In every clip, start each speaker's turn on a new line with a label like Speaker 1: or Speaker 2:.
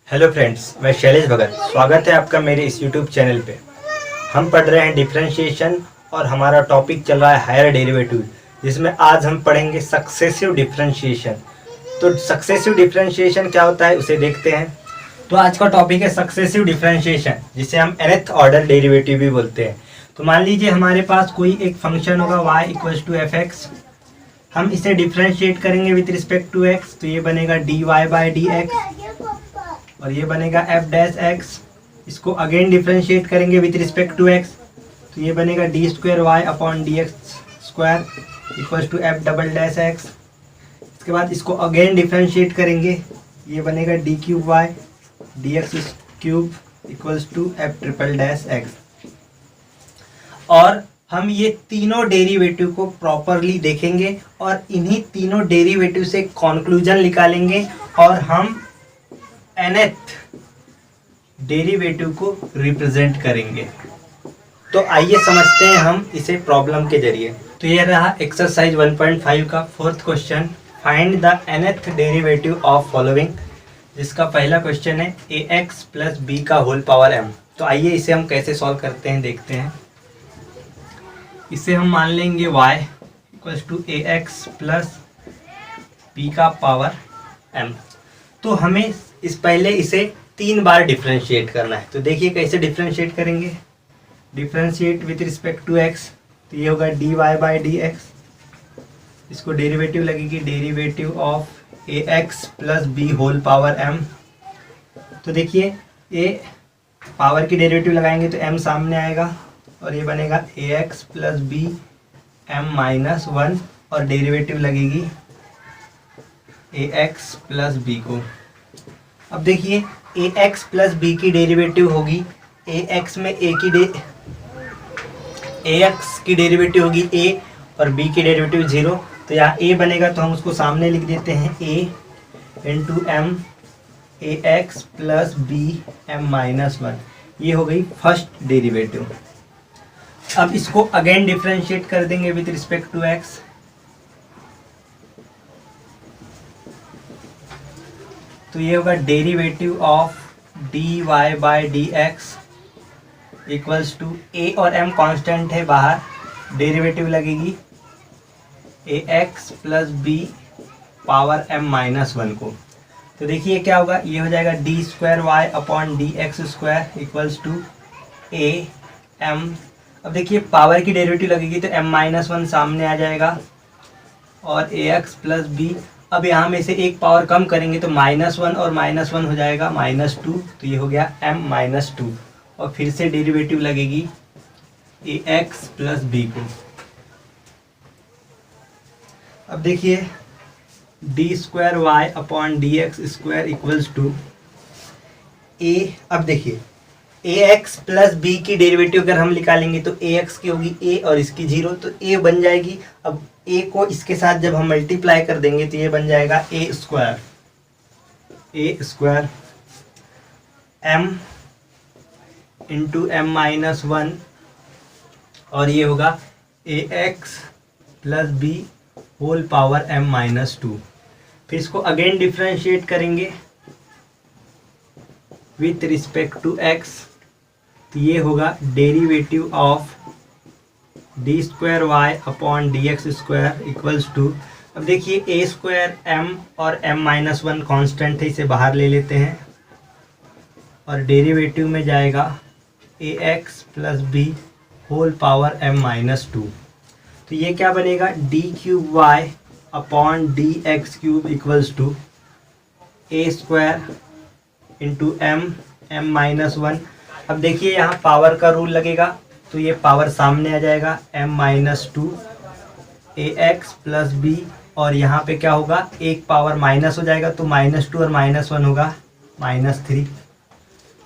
Speaker 1: Hello friends, मैं शैलेश भगत। स्वागत है आपका मेरे इस यूट्यूब चैनल पे। हम पढ़ रहे हैं डिफरेंशिएशन और हमारा टॉपिक चल रहा है हायर डेरिवेटिव, जिसमें आज हम पढ़ेंगे सक्सेसिव डिफरेंशिएशन। तो सक्सेसिव डिफरेंशिएशन क्या होता है उसे देखते हैं। तो आज का टॉपिक है सक्सेसिव डिफरेंशिएशन, जिसे हम nth ऑर्डर डेरिवेटिव भी बोलते हैं। तो मान लीजिए हमारे पास कोई एक फंक्शन होगा y equals to f x. हम इसे डिफरेंशिएट करेंगे विथ रिस्पेक्ट टू x, तो ये बनेगा dy बाई डी एक्स और ये बनेगा एफ डैश एक्स। इसको अगेन डिफरेंशिएट करेंगे विथ रिस्पेक्ट टू एक्स, तो ये बनेगा d square Y upon D x square equals to f double dash x. इसके बाद इसको अगेन डिफरेंशिएट करेंगे, ये बनेगा D cube y d x cube equals to f triple dash x. और हम ये तीनों डेरिवेटिव को प्रॉपरली देखेंगे और इन्हीं तीनों डेरिवेटिव से कॉन्क्लूजन निकालेंगे और हम nth डेरिवेटिव को रिप्रेजेंट करेंगे। तो आइए समझते हैं हम इसे प्रॉब्लम के जरिए। तो ये रहा एक्सरसाइज 1.5 का fourth question, find the nth derivative of following, जिसका पहला क्वेश्चन है ax प्लस बी का होल पावर m। तो आइए इसे हम कैसे सॉल्व करते हैं देखते हैं। इसे हम मान लेंगे y equals to ax plus b का पावर m। तो हमें पहले इसे 3 बार डिफरेंशिएट करना है। तो देखिए कैसे डिफरेंशिएट करेंगे। Differentiate with respect to x, तो ये होगा d Y by D x. इसको डेरिवेटिव लगेगी derivative of a x plus B whole power m। तो देखिए ए पावर की डेरिवेटिव लगाएंगे तो m सामने आएगा और ये बनेगा A x plus B m minus 1 और डेरिवेटिव लगेगी ए एक्स प्लस बी को। अब देखिए ए एक्स प्लस बी की डेरिवेटिव होगी ए एक्स में ए एक्स की डेरिवेटिव होगी ए और बी की डेरिवेटिव 0। तो यहाँ ए बनेगा तो हम उसको सामने लिख देते हैं A into M A x plus B M minus 1। ये हो गई फर्स्ट डेरिवेटिव। अब इसको अगेन डिफरेंशिएट कर देंगे विथ रिस्पेक्ट टू एक्स। तो ये होगा derivative of D Y by D x equals to A और एम कांस्टेंट है बाहर, डेरिवेटिव लगेगी A x plus B power M minus 1 को। तो देखिए क्या होगा, ये हो जाएगा D square Y upon D x square equals to A M. अब देखिए पावर की डेरिवेटिव लगेगी तो एम माइनस 1 सामने आ जाएगा और ए एक्स प्लस बी। अब यहाँ में से एक पावर कम करेंगे तो -1 और -1 हो जाएगा -2। तो ये हो गया m माइनस 2 और फिर से डेरिवेटिव लगेगी ए एक्स प्लस बी को। अब देखिए D square Y upon D x square equals to A. अब देखिए ए एक्स प्लस बी की डेरिवेटिव अगर हम निकालेंगे तो ए एक्स की होगी ए और इसकी 0, तो ए बन जाएगी। अब ए को इसके साथ जब हम मल्टीप्लाई कर देंगे तो ये बन जाएगा ए square M into M minus 1 और ये होगा A x plus B whole power M minus 2। फिर इसको अगेन डिफरेंशिएट करेंगे विथ रिस्पेक्ट टू एक्स, तो ये होगा derivative of D square Y upon D x square equals to. अब देखिए ए स्क्वायर एम और एम माइनस 1 कॉन्स्टेंट है, इसे बाहर ले लेते हैं और डेरिवेटिव में जाएगा ए x plus B whole power M minus 2। तो ये क्या बनेगा D cube Y upon D x cube equals to A square into M minus 1। अब देखिए यहाँ पावर का रूल लगेगा तो ये पावर सामने आ जाएगा m माइनस 2 ए एक्स प्लस बी और यहाँ पे क्या होगा एक पावर माइनस हो जाएगा तो -2 और -1 होगा -3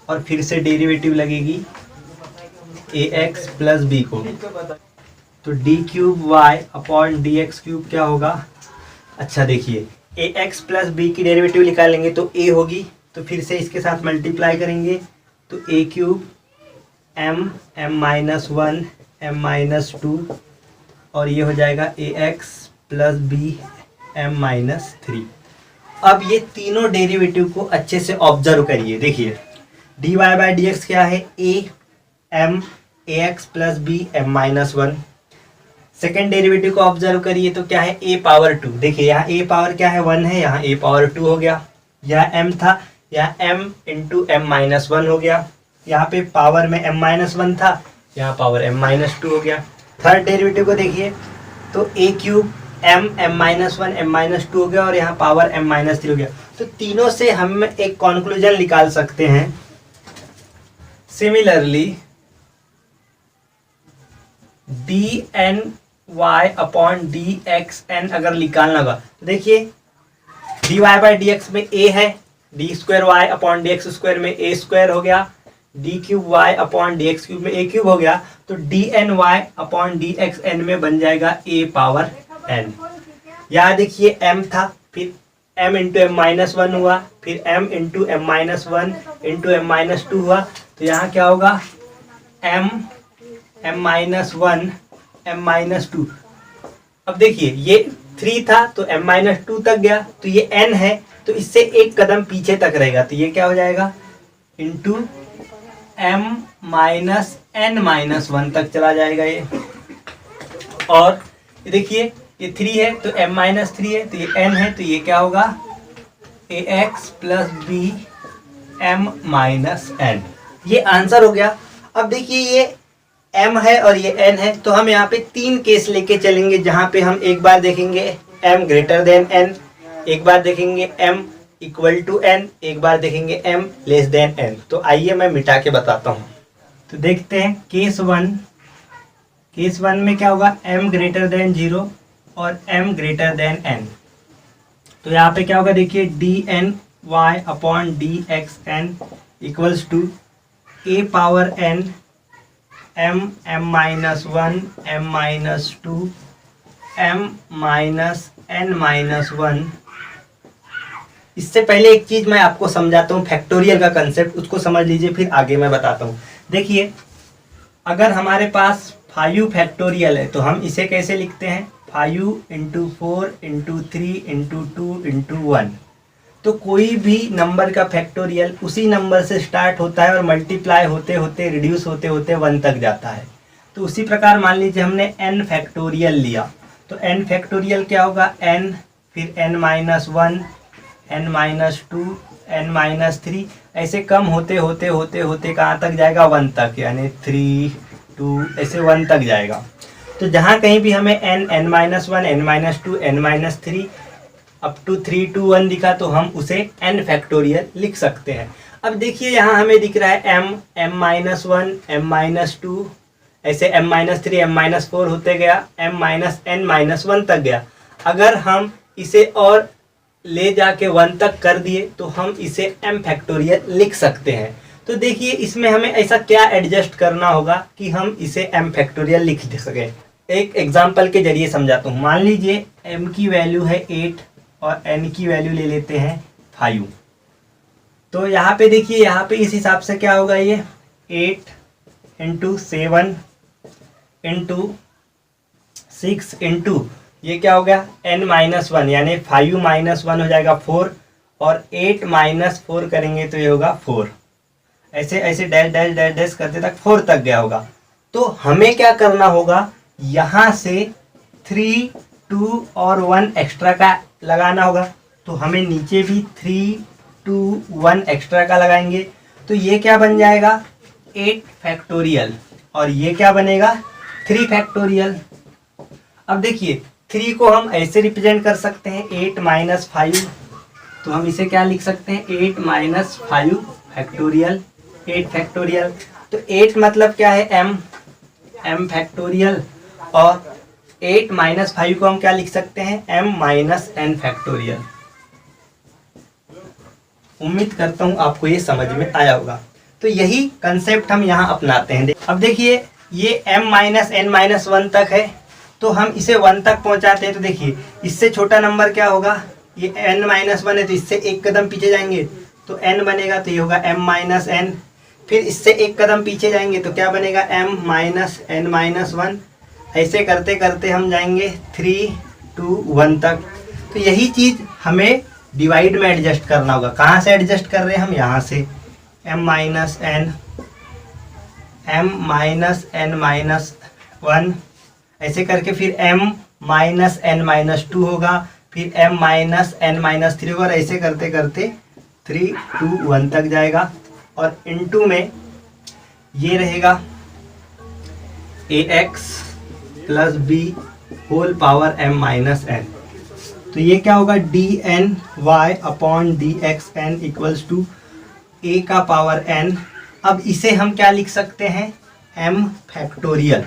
Speaker 1: और फिर से डेरिवेटिव लगेगी ए एक्स प्लस बी को। तो d cube Y upon D x cube क्या होगा। अच्छा देखिए ए एक्स प्लस बी की डेरिवेटिव निकालेंगे तो ए होगी, तो फिर से इसके साथ मल्टीप्लाई करेंगे तो A cube M minus 1 M minus 2 और ये हो जाएगा ए एक्स प्लस बी m-3। अब ये तीनों डेरिवेटिव को अच्छे से ऑब्जर्व करिए। देखिए dy बाई डी एक्स क्या है, a m ax plus B m minus one. Second derivative को ऑब्जर्व करिए तो क्या है, a पावर 2। देखिए यहाँ a पावर क्या है, 1 है, यहाँ a पावर 2 हो गया। यहाँ m था, यहाँ m into m minus one हो गया। यहाँ पे पावर में m माइनस वन था, यहाँ पावर m माइनस टू हो गया। थर्ड डेरिवेटिव को देखिए तो a cube m minus one m minus to हो गया और यहाँ पावर m माइनस थ्री हो गया। तो तीनों से हम एक कॉन्क्लूजन निकाल सकते हैं। Similarly d n y upon D x n अगर निकालना होगा तो देखिए d Y by D x में a है, d square Y upon D x square में a स्क्वायर हो गया, d cube Y upon D x cube में a क्यूब हो गया। तो d n y upon D x n में बन जाएगा a पावर n। यहाँ देखिए m था, फिर m into M minus one हुआ, फिर m into M minus one into M minus two हुआ। तो यहाँ क्या होगा, m minus one m minus two. अब देखिए ये 3 था तो m माइनस टू तक गया, तो ये n है तो इससे एक कदम पीछे तक रहेगा, तो ये क्या हो जाएगा into m minus n minus one तक चला जाएगा ये। और ये देखिए ये 3 है तो m माइनस थ्री है, तो ये n है तो ये क्या होगा ax plus B m minus n। ये आंसर हो गया। अब देखिए ये m है और ये n है, तो हम यहाँ पे 3 केस लेके चलेंगे, जहाँ पे हम एक बार देखेंगे m ग्रेटर देन n, एक बार देखेंगे m इक्वल टू n, एक बार देखेंगे m लेस देन n। तो आइए मैं मिटा के बताता हूँ। तो देखते हैं केस वन में क्या होगा, m ग्रेटर देन 0 और m ग्रेटर देन n। तो यहाँ पे क्या होगा, देखिए d n y upon D x n equals to a power n m minus one m minus two m minus n minus one. इससे पहले एक चीज मैं आपको समझाता हूँ, फैक्टोरियल का कंसेप्ट, उसको समझ लीजिए फिर आगे मैं बताता हूँ। देखिए अगर हमारे पास 5 फैक्टोरियल है तो हम इसे कैसे लिखते हैं, 5 इंटू 4 इंटू 3 इंटू 2 इंटू 1। तो कोई भी नंबर का फैक्टोरियल उसी नंबर से स्टार्ट होता है और मल्टीप्लाई होते होते रिड्यूस होते होते 1 तक जाता है। तो उसी प्रकार मान लीजिए हमने n फैक्टोरियल लिया, तो n फैक्टोरियल क्या होगा, n फिर n minus one, n minus two, n minus three, ऐसे कम होते होते होते होते कहाँ तक जाएगा, 1 तक, यानी 3 2 ऐसे 1 तक जाएगा। तो जहाँ कहीं भी हमें n minus one, n minus two, n minus three up to 3 2 1 दिखा तो हम उसे n फैक्टोरियल लिख सकते हैं। अब देखिए यहाँ हमें दिख रहा है m minus one, m minus to, ऐसे m minus three, m minus four होते गया, m minus n minus one तक गया। अगर हम इसे और ले जाके 1 तक कर दिए तो हम इसे m फैक्टोरियल लिख सकते हैं। तो देखिए इसमें हमें ऐसा क्या एडजस्ट करना होगा कि हम इसे m फैक्टोरियल लिख सकें। एक एग्जाम्पल के जरिए समझाता हूँ। मान लीजिए m की वैल्यू है 8 और n की वैल्यू ले लेते हैं 5। तो यहाँ पे देखिए, यहाँ पे इस हिसाब से क्या होगा, ये 8 इंटू 7 इंटू 6 इंटू ये क्या हो गया n माइनस वन, यानी 5 माइनस वन हो जाएगा 4, और 8 माइनस 4 करेंगे तो ये होगा 4। ऐसे ऐसे डैश डैश डैश डैश करते तक 4 तक गया होगा। तो हमें क्या करना होगा, यहाँ से 3 2 और 1 एक्स्ट्रा का लगाना होगा। तो हमें नीचे भी 3 2 1 एक्स्ट्रा का लगाएंगे, तो ये क्या बन जाएगा 8 फैक्टोरियल, और ये क्या बनेगा 3 फैक्टोरियल। अब देखिए 3 को हम ऐसे रिप्रेजेंट कर सकते हैं 8 माइनस 5, तो हम इसे क्या लिख सकते हैं 8 माइनस 5 फैक्टोरियल, 8 फैक्टोरियल। तो 8 मतलब क्या है m फैक्टोरियल, और 8 माइनस 5 को हम क्या लिख सकते हैं m माइनस n फैक्टोरियल। उम्मीद करता हूँ आपको ये समझ में आया होगा। तो यही कंसेप्ट हम यहाँ अपनाते हैं। अब देखिए ये m minus n minus one तक है, तो हम इसे 1 तक पहुँचाते हैं। तो देखिए इससे छोटा नंबर क्या होगा, ये n माइनस वन है तो इससे एक कदम पीछे जाएंगे तो n बनेगा, तो ये होगा m माइनस n। फिर इससे एक कदम पीछे जाएंगे तो क्या बनेगा m minus n minus one. ऐसे करते करते हम जाएंगे 3 2 1 तक। तो यही चीज़ हमें डिवाइड में एडजस्ट करना होगा। कहाँ से एडजस्ट कर रहे हैं हम? यहाँ से m माइनस n माइनस 1 ऐसे करके फिर m माइनस n माइनस 2 होगा, फिर m माइनस n माइनस 3 होगा, और ऐसे करते करते 3 2 1 तक जाएगा। और इनटू में ये रहेगा ax plus b whole power m minus n। तो ये क्या होगा? dny upon dxn equals to a का पावर n। अब इसे हम क्या लिख सकते हैं? m factorial.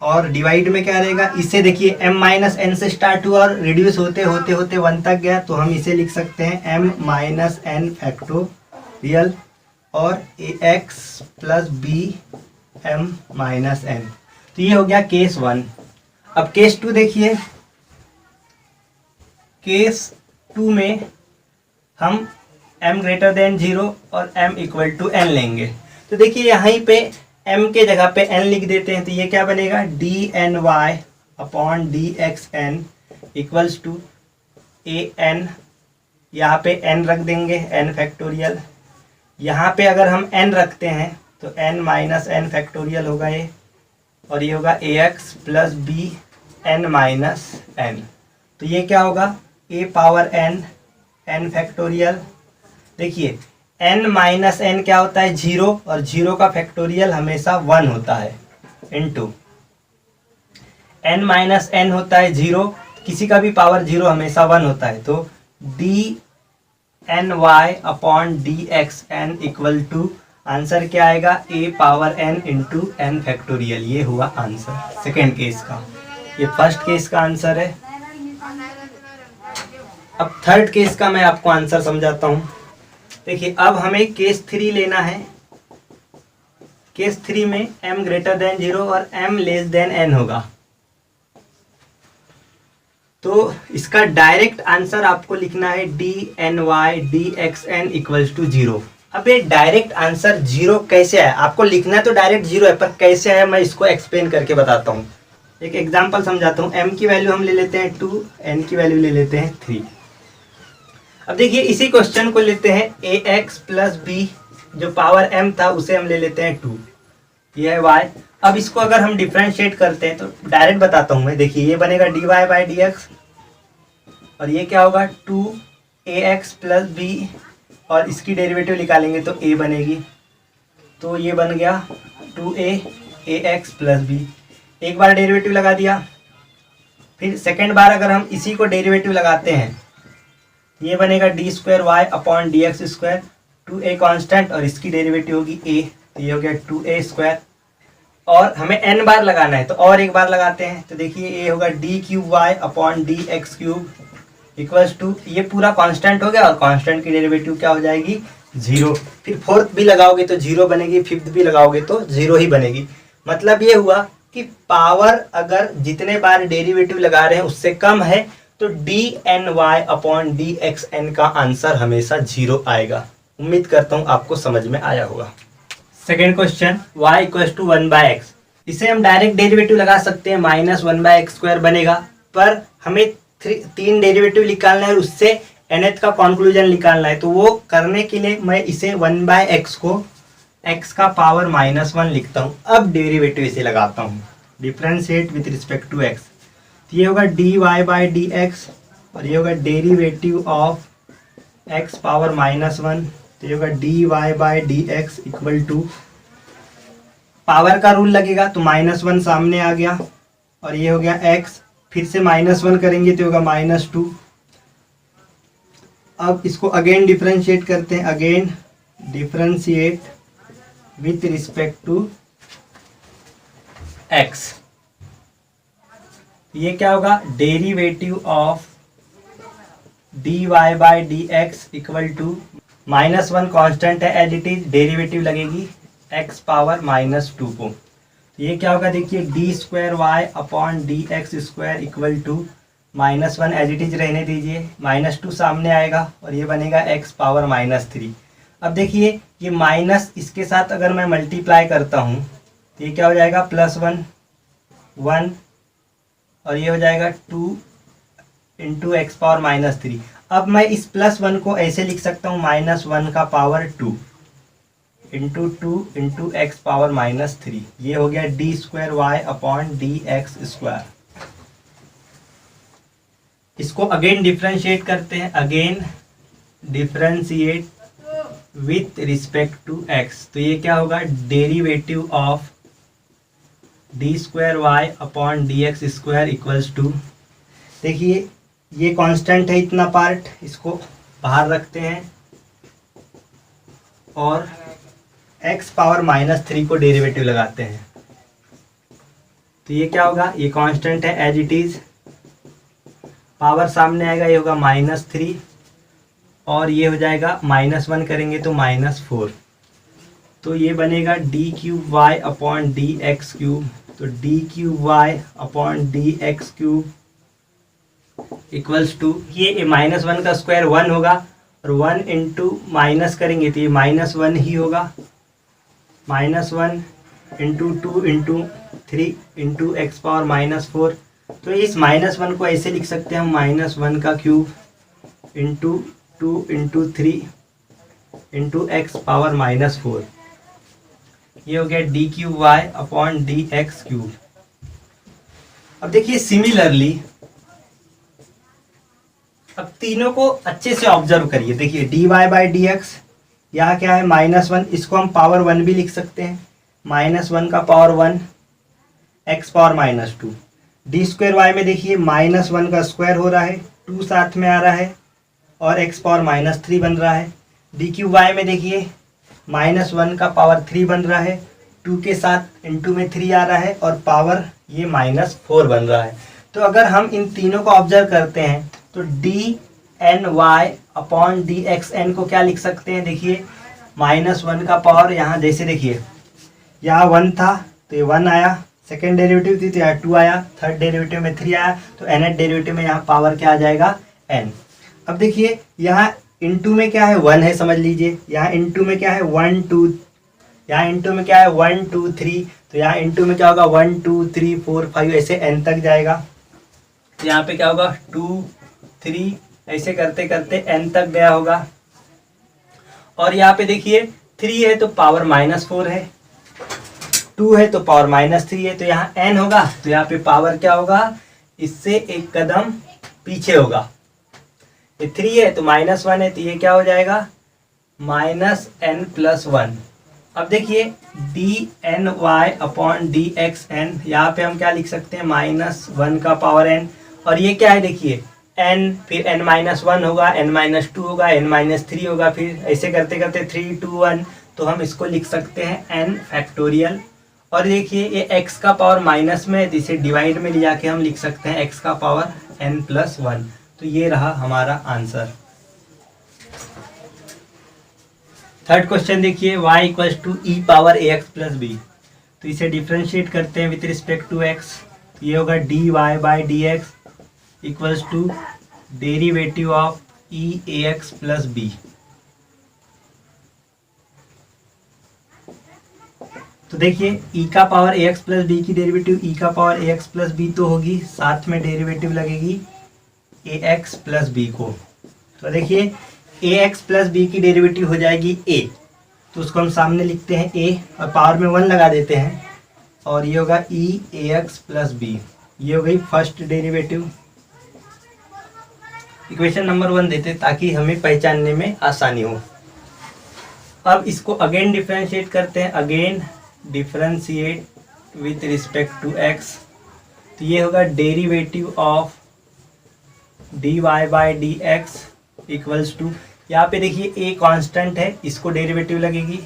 Speaker 1: और डिवाइड में क्या रहेगा? इसे देखिए m माइनस n से स्टार्ट हुआ और रिड्यूस होते होते होते 1 तक गया, तो हम इसे लिख सकते हैं m माइनस n फैक्टोरियल और ax plus b m minus n। तो ये हो गया केस 1। अब केस 2 देखिए। केस 2 में हम m ग्रेटर देन 0 और m इक्वल टू n लेंगे। तो देखिए यहीं पे m के जगह पे n लिख देते हैं, तो ये क्या बनेगा? dny upon dxn equals to an। यहाँ पे n रख देंगे, n फैक्टोरियल। यहाँ पे अगर हम n रखते हैं तो n माइनस n फैक्टोरियल होगा ये, और ये होगा ax plus b n minus n। तो ये क्या होगा? a power n n factorial. देखिए n माइनस n क्या होता है? 0, और 0 का फैक्टोरियल हमेशा 1 होता है, इनटू n माइनस n होता है 0, किसी का भी पावर 0 हमेशा 1 होता है। तो dny upon dxn equal to answer क्या आएगा? a power n into n factorial. ये हुआ आंसर सेकेंड केस का। ये फर्स्ट केस का आंसर है। अब थर्ड केस का मैं आपको आंसर समझाता हूँ। देखिए अब हमें केस 3 लेना है। केस 3 में m ग्रेटर देन 0 और m लेस देन n होगा। तो इसका डायरेक्ट आंसर आपको लिखना है dny dxn इक्वल्स टू 0। अब ये डायरेक्ट आंसर 0 कैसे आया? आपको लिखना है तो डायरेक्ट 0 है, पर कैसे आया मैं इसको एक्सप्लेन करके बताता हूँ। एक एग्जांपल समझाता हूँ। m की वैल्यू हम ले लेते हैं 2, n की वैल्यू ले लेते हैं 3। अब देखिए इसी क्वेश्चन को लेते हैं ax प्लस b, जो पावर m था उसे हम ले लेते हैं 2, ये है y। अब इसको अगर हम डिफरेंशिएट करते हैं तो डायरेक्ट बताता हूँ मैं। देखिए ये बनेगा dy बाई dx, और ये क्या होगा? 2ax प्लस b, और इसकी डेरिवेटिव निकालेंगे तो a बनेगी। तो ये बन गया 2a ax प्लस b। एक बार डेरिवेटिव लगा दिया, फिर सेकेंड बार अगर हम इसी को डेरिवेटिव लगाते हैं, ये बनेगा d square Y upon D x square, 2a constant और इसकी डेरिवेटिव होगी a, तो ये हो गया 2a स्क्वायर। और हमें n बार लगाना है तो और एक बार लगाते हैं, तो देखिए a होगा d cube Y upon D x cube equals to, ये पूरा कांस्टेंट हो गया और कांस्टेंट की डेरिवेटिव क्या हो जाएगी? 0। फिर फोर्थ भी लगाओगे तो 0 बनेगी, फिफ्थ भी लगाओगे तो 0 ही बनेगी। मतलब ये हुआ कि पावर अगर जितने बार डेरिवेटिव लगा रहे हैं उससे कम है तो dny अपॉन dxn का आंसर हमेशा 0 आएगा। उम्मीद करता हूँ आपको समझ में आया होगा। Second question, y equals to 1/x। इसे हम डायरेक्ट डेरिवेटिव लगा सकते हैं, माइनस 1/x स्क्वायर बनेगा, पर हमें 3 डेरिवेटिव निकालना है और उससे nth का कॉन्क्लूजन निकालना है। तो वो करने के लिए मैं इसे 1/x को x का पावर -1 लिखता हूँ। अब डेरिवेटिव इसे लगाता हूँ, differentiate with respect to x। ये होगा dy बाई डी एक्स, और ये होगा डेरिवेटिव ऑफ x पावर -1, तो ये होगा dy by D x equal to, power का रूल लगेगा तो -1 सामने आ गया, और ये हो गया x, फिर से -1 करेंगे तो होगा -2। अब इसको अगेन डिफरेंशिएट करते हैं, again differentiate with respect to x। ये क्या होगा? Derivative of dy by D x equal to, -1 constant है एज इट इज, डेरिवेटिव लगेगी x पावर -2 को। तो ये क्या होगा? देखिए D square Y upon D x square equal to, -1 as it is रहने दीजिए, -2 सामने आएगा और ये बनेगा x पावर -3। अब देखिए ये माइनस इसके साथ अगर मैं मल्टीप्लाई करता हूँ तो ये क्या हो जाएगा? +1 1, और ये हो जाएगा 2 इंटू एक्स पावर -3। अब मैं इस +1 को ऐसे लिख सकता हूँ -1 का power 2 into 2 into x power -3। ये हो गया d²y/dx²। इसको अगेन डिफ्रेंशिएट करते हैं, again differentiate with respect to x. तो ये क्या होगा, derivative of d²y/dx² equals to, देखिए ये कांस्टेंट है इतना पार्ट, इसको बाहर रखते हैं और x पावर -3 को डेरिवेटिव लगाते हैं। तो ये क्या होगा, ये कांस्टेंट है एज इट इज, पावर सामने आएगा, ये होगा -3 और ये हो जाएगा -1 करेंगे तो -4। तो ये बनेगा d³ तो d³ इक्वल्स टू, ये -1 का स्क्वायर 1 होगा और 1 इंटू माइनस करेंगे तो ये -1 ही होगा, -1 into 2 into 3 into x power -4। तो इस -1 को ऐसे लिख सकते हैं हम, -1 का cube into 2 into 3 into x power -4। ये हो गया d³y/dx³। अब देखिए सिमिलरली, अब तीनों को अच्छे से ऑब्जर्व करिए। देखिए dy/dx, यहाँ क्या है -1, इसको हम पावर 1 भी लिख सकते हैं, -1 का पावर 1 x पावर -2। d²y में देखिए -1 का स्क्वायर हो रहा है, 2 साथ में आ रहा है और x पावर -3 बन रहा है। d³ में देखिए -1 का पावर 3 बन रहा है, 2 के साथ इंटू में 3 आ रहा है और पावर ये -4 बन रहा है। तो अगर हम इन तीनों को ऑब्जर्व करते हैं तो dny/dxn को क्या लिख सकते हैं, देखिए -1 का पावर, यहाँ जैसे देखिए यहाँ 1 था तो ये 1 आया, सेकेंड डेरिवेटिव थी तो यहाँ 2 आया, थर्ड डेरिवेटिव में 3 आया, तो nth डेरिवेटिव में यहाँ पावर क्या आ जाएगा, n। अब देखिए यहाँ इंटू में क्या है 1 है, समझ लीजिए, यहाँ इंटू में क्या है 1 2, यहाँ इंटू में क्या है 1 2 3, तो यहाँ इंटू में क्या होगा 1 2 3 4 5 ऐसे n तक जाएगा। यहाँ पे क्या होगा 2 3 ऐसे करते करते n तक गया होगा। और यहाँ पे देखिए 3 है तो पावर -4 है, 2 है तो पावर -3 है, तो यहाँ n होगा तो यहाँ पे पावर क्या होगा, इससे एक कदम पीछे होगा। ये 3 है तो -1 है तो ये क्या हो जाएगा -n+1। अब देखिए dny/dxn, यहाँ पे हम क्या लिख सकते हैं -1 का पावर n, और ये क्या है देखिए n, फिर n-1 होगा, n-2 होगा, n-3 होगा, फिर ऐसे करते करते 3 2 1, तो हम इसको लिख सकते हैं n फैक्टोरियल। और देखिए ये x का पावर माइनस में है तो इसे डिवाइड में ले जाके हम लिख सकते हैं x का पावर n+1। तो ये रहा हमारा आंसर। थर्ड क्वेश्चन देखिए, y = e⁻ax+b। तो इसे डिफ्रेंशिएट करते हैं विथ रिस्पेक्ट टू x। तो ये होगा dy/dx equals to derivative of e⁻ax+b। तो देखिए e⁻ax+b की डेरिवेटिव e⁻ax+b तो होगी, साथ में डेरिवेटिव लगेगी ax+b को। तो देखिए ax+b की डेरिवेटिव हो जाएगी a, तो उसको हम सामने लिखते हैं a और पावर में 1 लगा देते हैं, और ये होगा e⁻ax+b। ये हो गई फर्स्ट डेरिवेटिव। इक्वेशन नंबर 1 देते ताकि हमें पहचानने में आसानी हो। अब इसको अगेन डिफरेंशिएट करते हैं, again differentiate with respect to x। तो ये होगा derivative of dy/dx equals to, यहाँ पे देखिए a कांस्टेंट है, इसको डेरिवेटिव लगेगी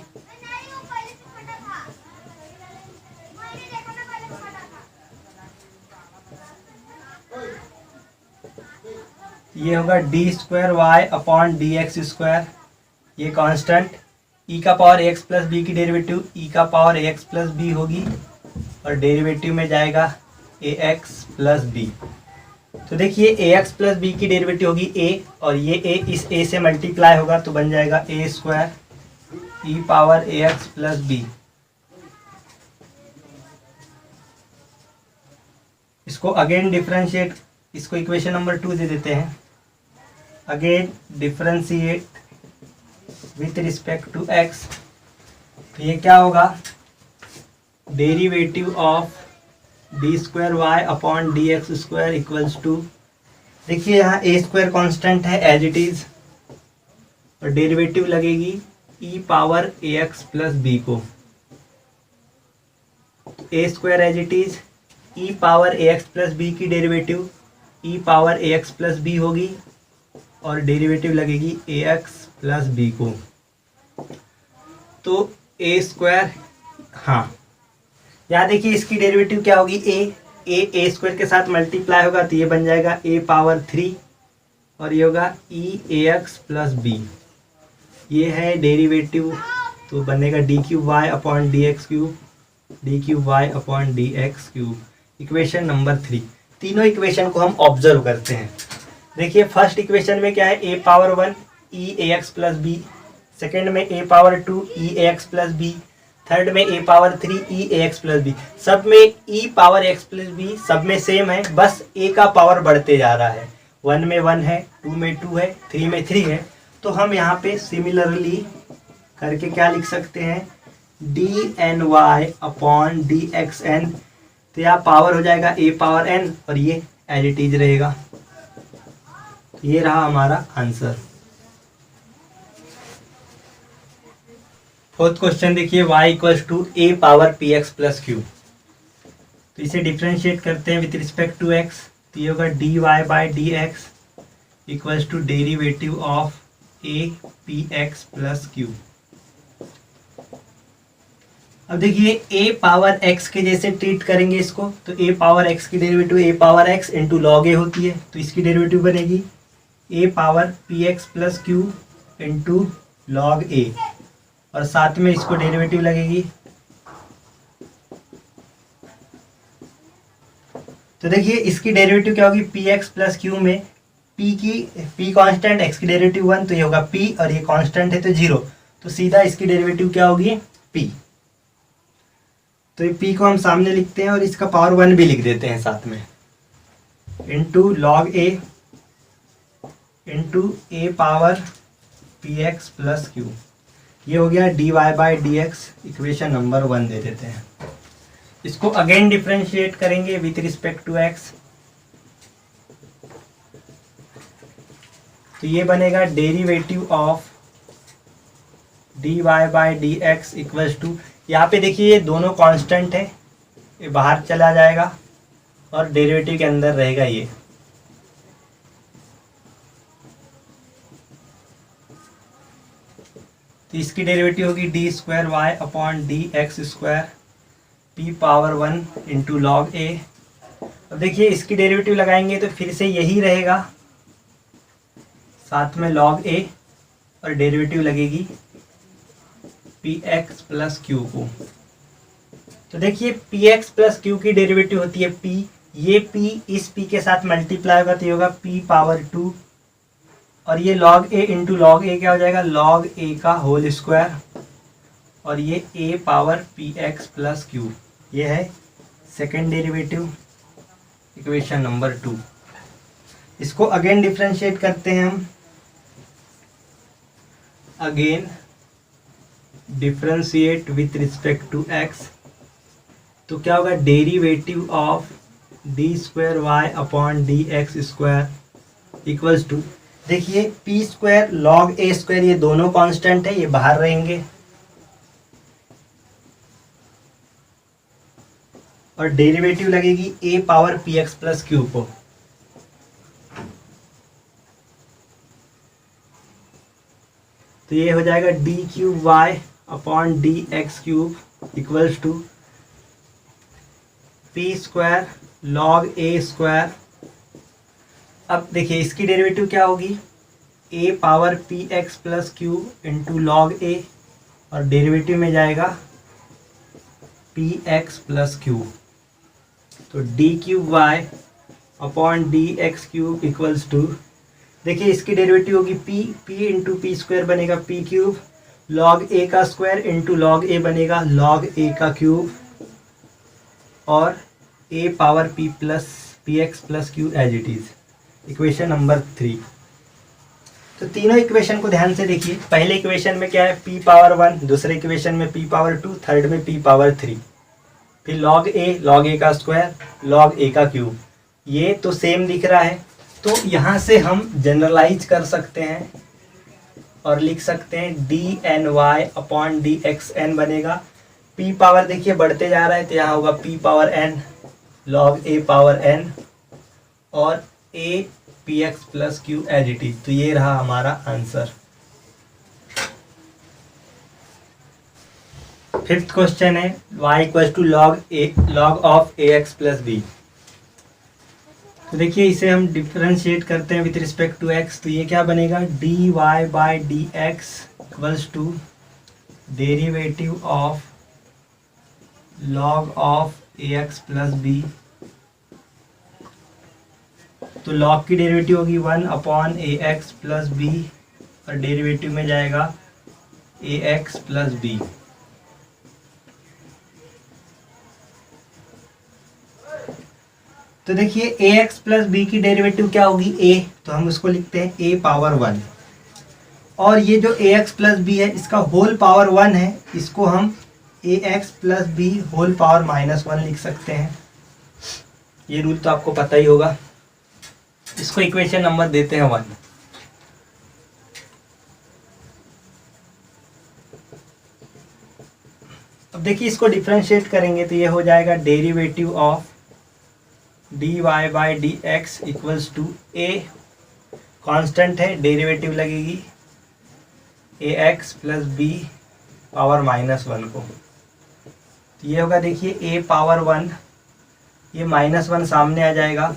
Speaker 1: ये होगा d²y/dx², ये कांस्टेंट, e⁻ax+b की डेरिवेटिव e⁻ax+b होगी और डेरिवेटिव में जाएगा ax+b। तो देखिए ax+b की डेरिवेटिव होगी a, और ये a इस a से मल्टीप्लाई होगा तो बन जाएगा a² e⁻ax+b। इसको अगेन डिफरेंशिएट, इसको इक्वेशन नंबर 2 दे देते हैं। Again differentiate with respect to x, तो ये क्या होगा, derivative of D square Y upon D x square equals to, देखिए यहाँ ए स्क्वायर कॉन्स्टेंट है एज इट इज, और डेरिवेटिव लगेगी ई पावर ए एक्स प्लस बी को, A square as it is, E power A x plus B की derivative E power ए x plus B होगी, और derivative लगेगी ए एक्स प्लस बी को, तो ए स्क्वायर, हाँ यहाँ देखिए इसकी डेरिवेटिव क्या होगी, ए स्क्वायर के साथ मल्टीप्लाई होगा तो ये बन जाएगा ए पावर 3, और ये होगा e a x plus b, ये है डेरिवेटिव, तो बनेगा D cube Y upon D x cube, d cube Y upon D x cube, equation number 3। तीनों इक्वेशन को हम ऑब्जर्व करते हैं। देखिए फर्स्ट इक्वेशन में क्या है, a power 1 E a x plus b, second में ए power 2 E a x plus b, third में ए power 3 E a x plus B. सब में ई पावर एक्स प्लस बी सब में सेम है, बस ए का पावर बढ़ते जा रहा है, 1 में 1 है, 2 में 2 है, 3 में 3 है, तो हम यहाँ पे सिमिलरली करके क्या लिख सकते हैं, d n y upon D x n, तो यहाँ पावर हो जाएगा ए पावर एन और ये एज इट इज रहेगा, तो ये रहा हमारा आंसर। फोर्थ क्वेश्चन देखिए, y equals to a power P x plus q, तो इसे डिफ्रेंशिएट करते हैं विथ रिस्पेक्ट टू x, तो ये होगा d Y by D x equals to derivative of a p x plus q. अब देखिए a पावर x के जैसे ट्रीट करेंगे इसको, तो a पावर x की derivative a power x into log A होती है, तो इसकी डेरिवेटिव बनेगी a power P x plus Q into log ए, और साथ में इसको डेरिवेटिव लगेगी, तो देखिए इसकी डेरिवेटिव क्या होगी, पी एक्स प्लस क्यू में p कांस्टेंट, x की डेरिवेटिव 1, तो ये होगा p, और ये कांस्टेंट है तो 0, तो सीधा इसकी डेरिवेटिव क्या होगी p, तो ये p को हम सामने लिखते हैं और इसका पावर 1 भी लिख देते हैं साथ में, into log a into a power P x plus q, ये हो गया d Y by D x, equation number 1 दे देते हैं। इसको अगेन डिफ्रेंशिएट करेंगे विथ रिस्पेक्ट टू एक्स, तो ये बनेगा derivative of D Y by D x equals to, यहाँ पे देखिए ये दोनों कांस्टेंट है, ये बाहर चला जाएगा और डेरिवेटिव के अंदर रहेगा ये, तो इसकी डेरिवेटिव होगी d square Y upon D x square p power 1 into log a. अब देखिए इसकी डेरिवेटिव लगाएंगे तो फिर से यही रहेगा, साथ में लॉग ए और डेरिवेटिव लगेगी पी एक्स प्लस क्यू को, तो देखिए पी एक्स प्लस क्यू की डेरिवेटिव होती है p, ये p इस p के साथ मल्टीप्लाई होगा तो ये होगा p पावर 2, और ये log a इंटू लॉग ए क्या हो जाएगा, log a का होल स्क्वायर, और ये a power P x plus q, ये है सेकेंड डेरिवेटिव, इक्वेशन नंबर 2। इसको अगेन डिफ्रेंशिएट करते हैं हम, again differentiate with respect to x, तो क्या होगा, derivative of D square Y upon D x square equals to, देखिए p square log a square ये दोनों कांस्टेंट है, ये बाहर रहेंगे, और डेरिवेटिव लगेगी a power P x plus q को, तो ये हो जाएगा d cube Y upon D x cube equals to p square log a square. अब देखिए इसकी डेरिवेटिव क्या होगी, a power P x plus Q into log ए, और डेरिवेटिव में जाएगा पी एक्स प्लस क्यू, तो d cube Y upon D x cube equals to, देखिए इसकी डेरिवेटिव होगी p इंटू पी स्क्वायर बनेगा p क्यूब, लॉग ए का स्क्वायर इंटू लॉग ए बनेगा लॉग ए का क्यूब, और a power p plus p x plus q as it is, equation number 3। तो तीनों इक्वेशन को ध्यान से देखिए। पहले इक्वेशन में क्या है, p पावर 1, दूसरे इक्वेशन में p पावर 2, थर्ड में p पावर 3, फिर log a का स्क्वायर, log a का क्यूब। ये तो सेम दिख रहा है, तो यहाँ से हम जनरलाइज कर सकते हैं और लिख सकते हैं dny अपॉन dxn बनेगा। p पावर देखिए बढ़ते जा रहा है, तो यहाँ होगा p power n log a power n और a px plus q as it is. तो ये रहा हमारा आंसर। फिफ्थ क्वेश्चन है y equal to log of ax plus b। तो देखिए इसे हम डिफरेंशिएट करते हैं विथ रिस्पेक्ट टू x, तो ये क्या बनेगा, dy by D x equals to derivative of log of ax plus b। तो log की डेरिवेटिव होगी 1 अपॉन ax प्लस b और डेरिवेटिव में जाएगा ax प्लस b। तो देखिए ax प्लस b की डेरिवेटिव क्या होगी, a, तो हम उसको लिखते हैं a पावर 1, और ये जो ax प्लस b है इसका होल पावर 1 है, इसको हम ax plus b whole power -1 लिख सकते हैं। ये रूल तो आपको पता ही होगा। इसको इक्वेशन नंबर देते हैं 1। अब देखिए इसको डिफरेंशिएट करेंगे तो ये हो जाएगा derivative of dy by D x equals to a, constant है, डेरिवेटिव लगेगी ax प्लस b पावर -1 को। तो ये होगा देखिए a पावर 1, ये -1 सामने आ जाएगा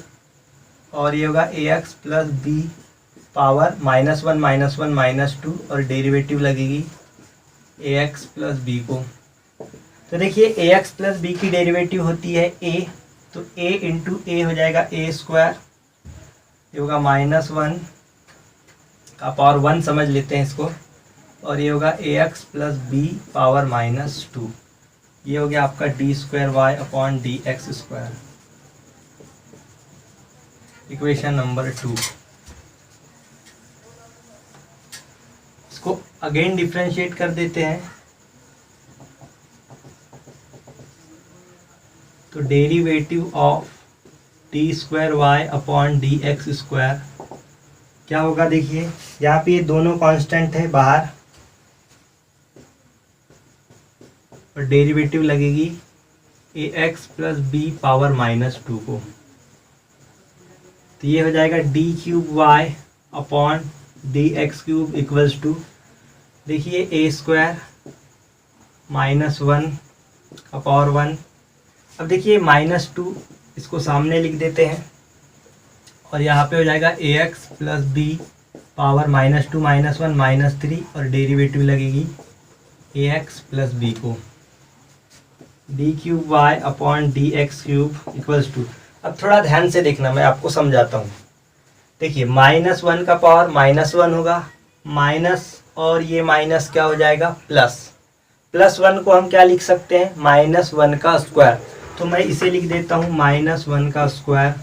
Speaker 1: और ये होगा ax प्लस b पावर -1 -2 और डेरिवेटिव लगेगी ax प्लस b को। तो देखिए ax प्लस b की डेरिवेटिव होती है a, तो a इंटू ए हो जाएगा a स्क्वायर, ये होगा -1 का पावर 1 समझ लेते हैं इसको, और ये होगा ax प्लस b पावर -2। ये हो गया आपका d square y upon D x square, equation number 2। इसको अगेन डिफरेंशिएट कर देते हैं, तो derivative of D square Y upon D x square क्या होगा, देखिए यहाँ पे ये दोनों कांस्टेंट है बाहर, और डेरिवेटिव लगेगी ax प्लस b पावर -2 को। तो ये हो जाएगा d cube Y upon D x cube equals to, देखिए a स्क्वायर -1 का पावर 1। अब देखिए -2 इसको सामने लिख देते हैं, और यहाँ पे हो जाएगा ax प्लस b पावर -2 -1 -3 और डेरिवेटिव लगेगी ax प्लस b को। D cube Y upon D x cube equals to, अब थोड़ा ध्यान से देखना, मैं आपको समझाता हूँ। देखिए -1 का पावर -1 होगा, माइनस और ये माइनस क्या हो जाएगा +1 को हम क्या लिख सकते हैं, -1 का स्क्वायर। तो मैं इसे लिख देता हूँ -1 का स्क्वायर,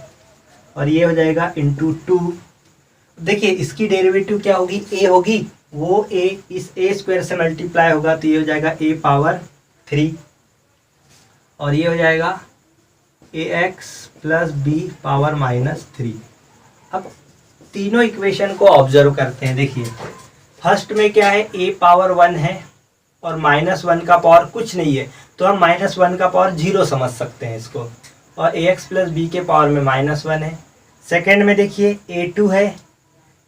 Speaker 1: और ये हो जाएगा इंटू 2। देखिए इसकी डेरिवेटिव क्या होगी, a होगी, वो a इस a स्क्वायर से मल्टीप्लाई होगा, तो ये हो जाएगा a पावर 3, और ये हो जाएगा ax प्लस b पावर -3। अब तीनों इक्वेशन को ऑब्जर्व करते हैं। देखिए फर्स्ट में क्या है, a पावर 1 है और -1 का पावर कुछ नहीं है, तो हम -1 का पावर 0 समझ सकते हैं इसको, और ax प्लस b के पावर में -1 है। सेकेंड में देखिए a2 है,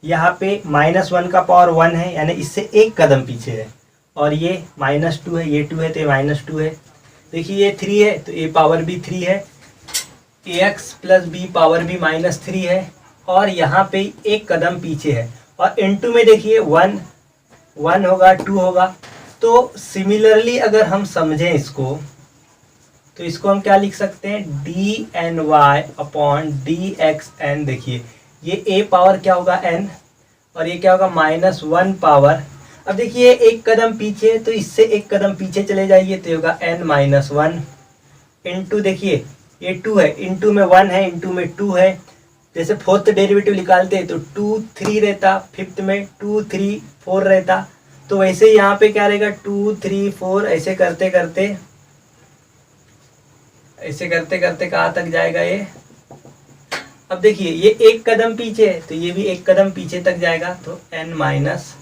Speaker 1: यहाँ पे -1 का पावर 1 है, यानी इससे एक कदम पीछे है, और ये -2 है, ये 2 है तो ये -2 है। देखिए ये 3 है तो a पावर भी 3 है, ax प्लस b पावर भी -3 है, और यहाँ पे एक कदम पीछे है, और इनटू में देखिए 1 होगा, 2 होगा। तो सिमिलरली अगर हम समझें इसको, तो इसको हम क्या लिख सकते हैं, d n y upon D x n. देखिए ये a पावर क्या होगा n, और ये क्या होगा -1 पावर। अब देखिए एक कदम पीछे, तो इससे एक कदम पीछे चले जाइए, तो होगा n-1 इंटू, देखिए ये 2 है, इंटू में 1 है, इंटू में 2 है, जैसे फोर्थ डेरिवेटिव निकालते तो 2 3 रहता, फिफ्थ में 2 3 4 रहता, तो वैसे यहाँ पे क्या रहेगा 2 3 4 ऐसे करते करते कहाँ तक जाएगा ये। अब देखिए ये एक कदम पीछे है तो ये भी एक कदम पीछे तक जाएगा, तो n माइनस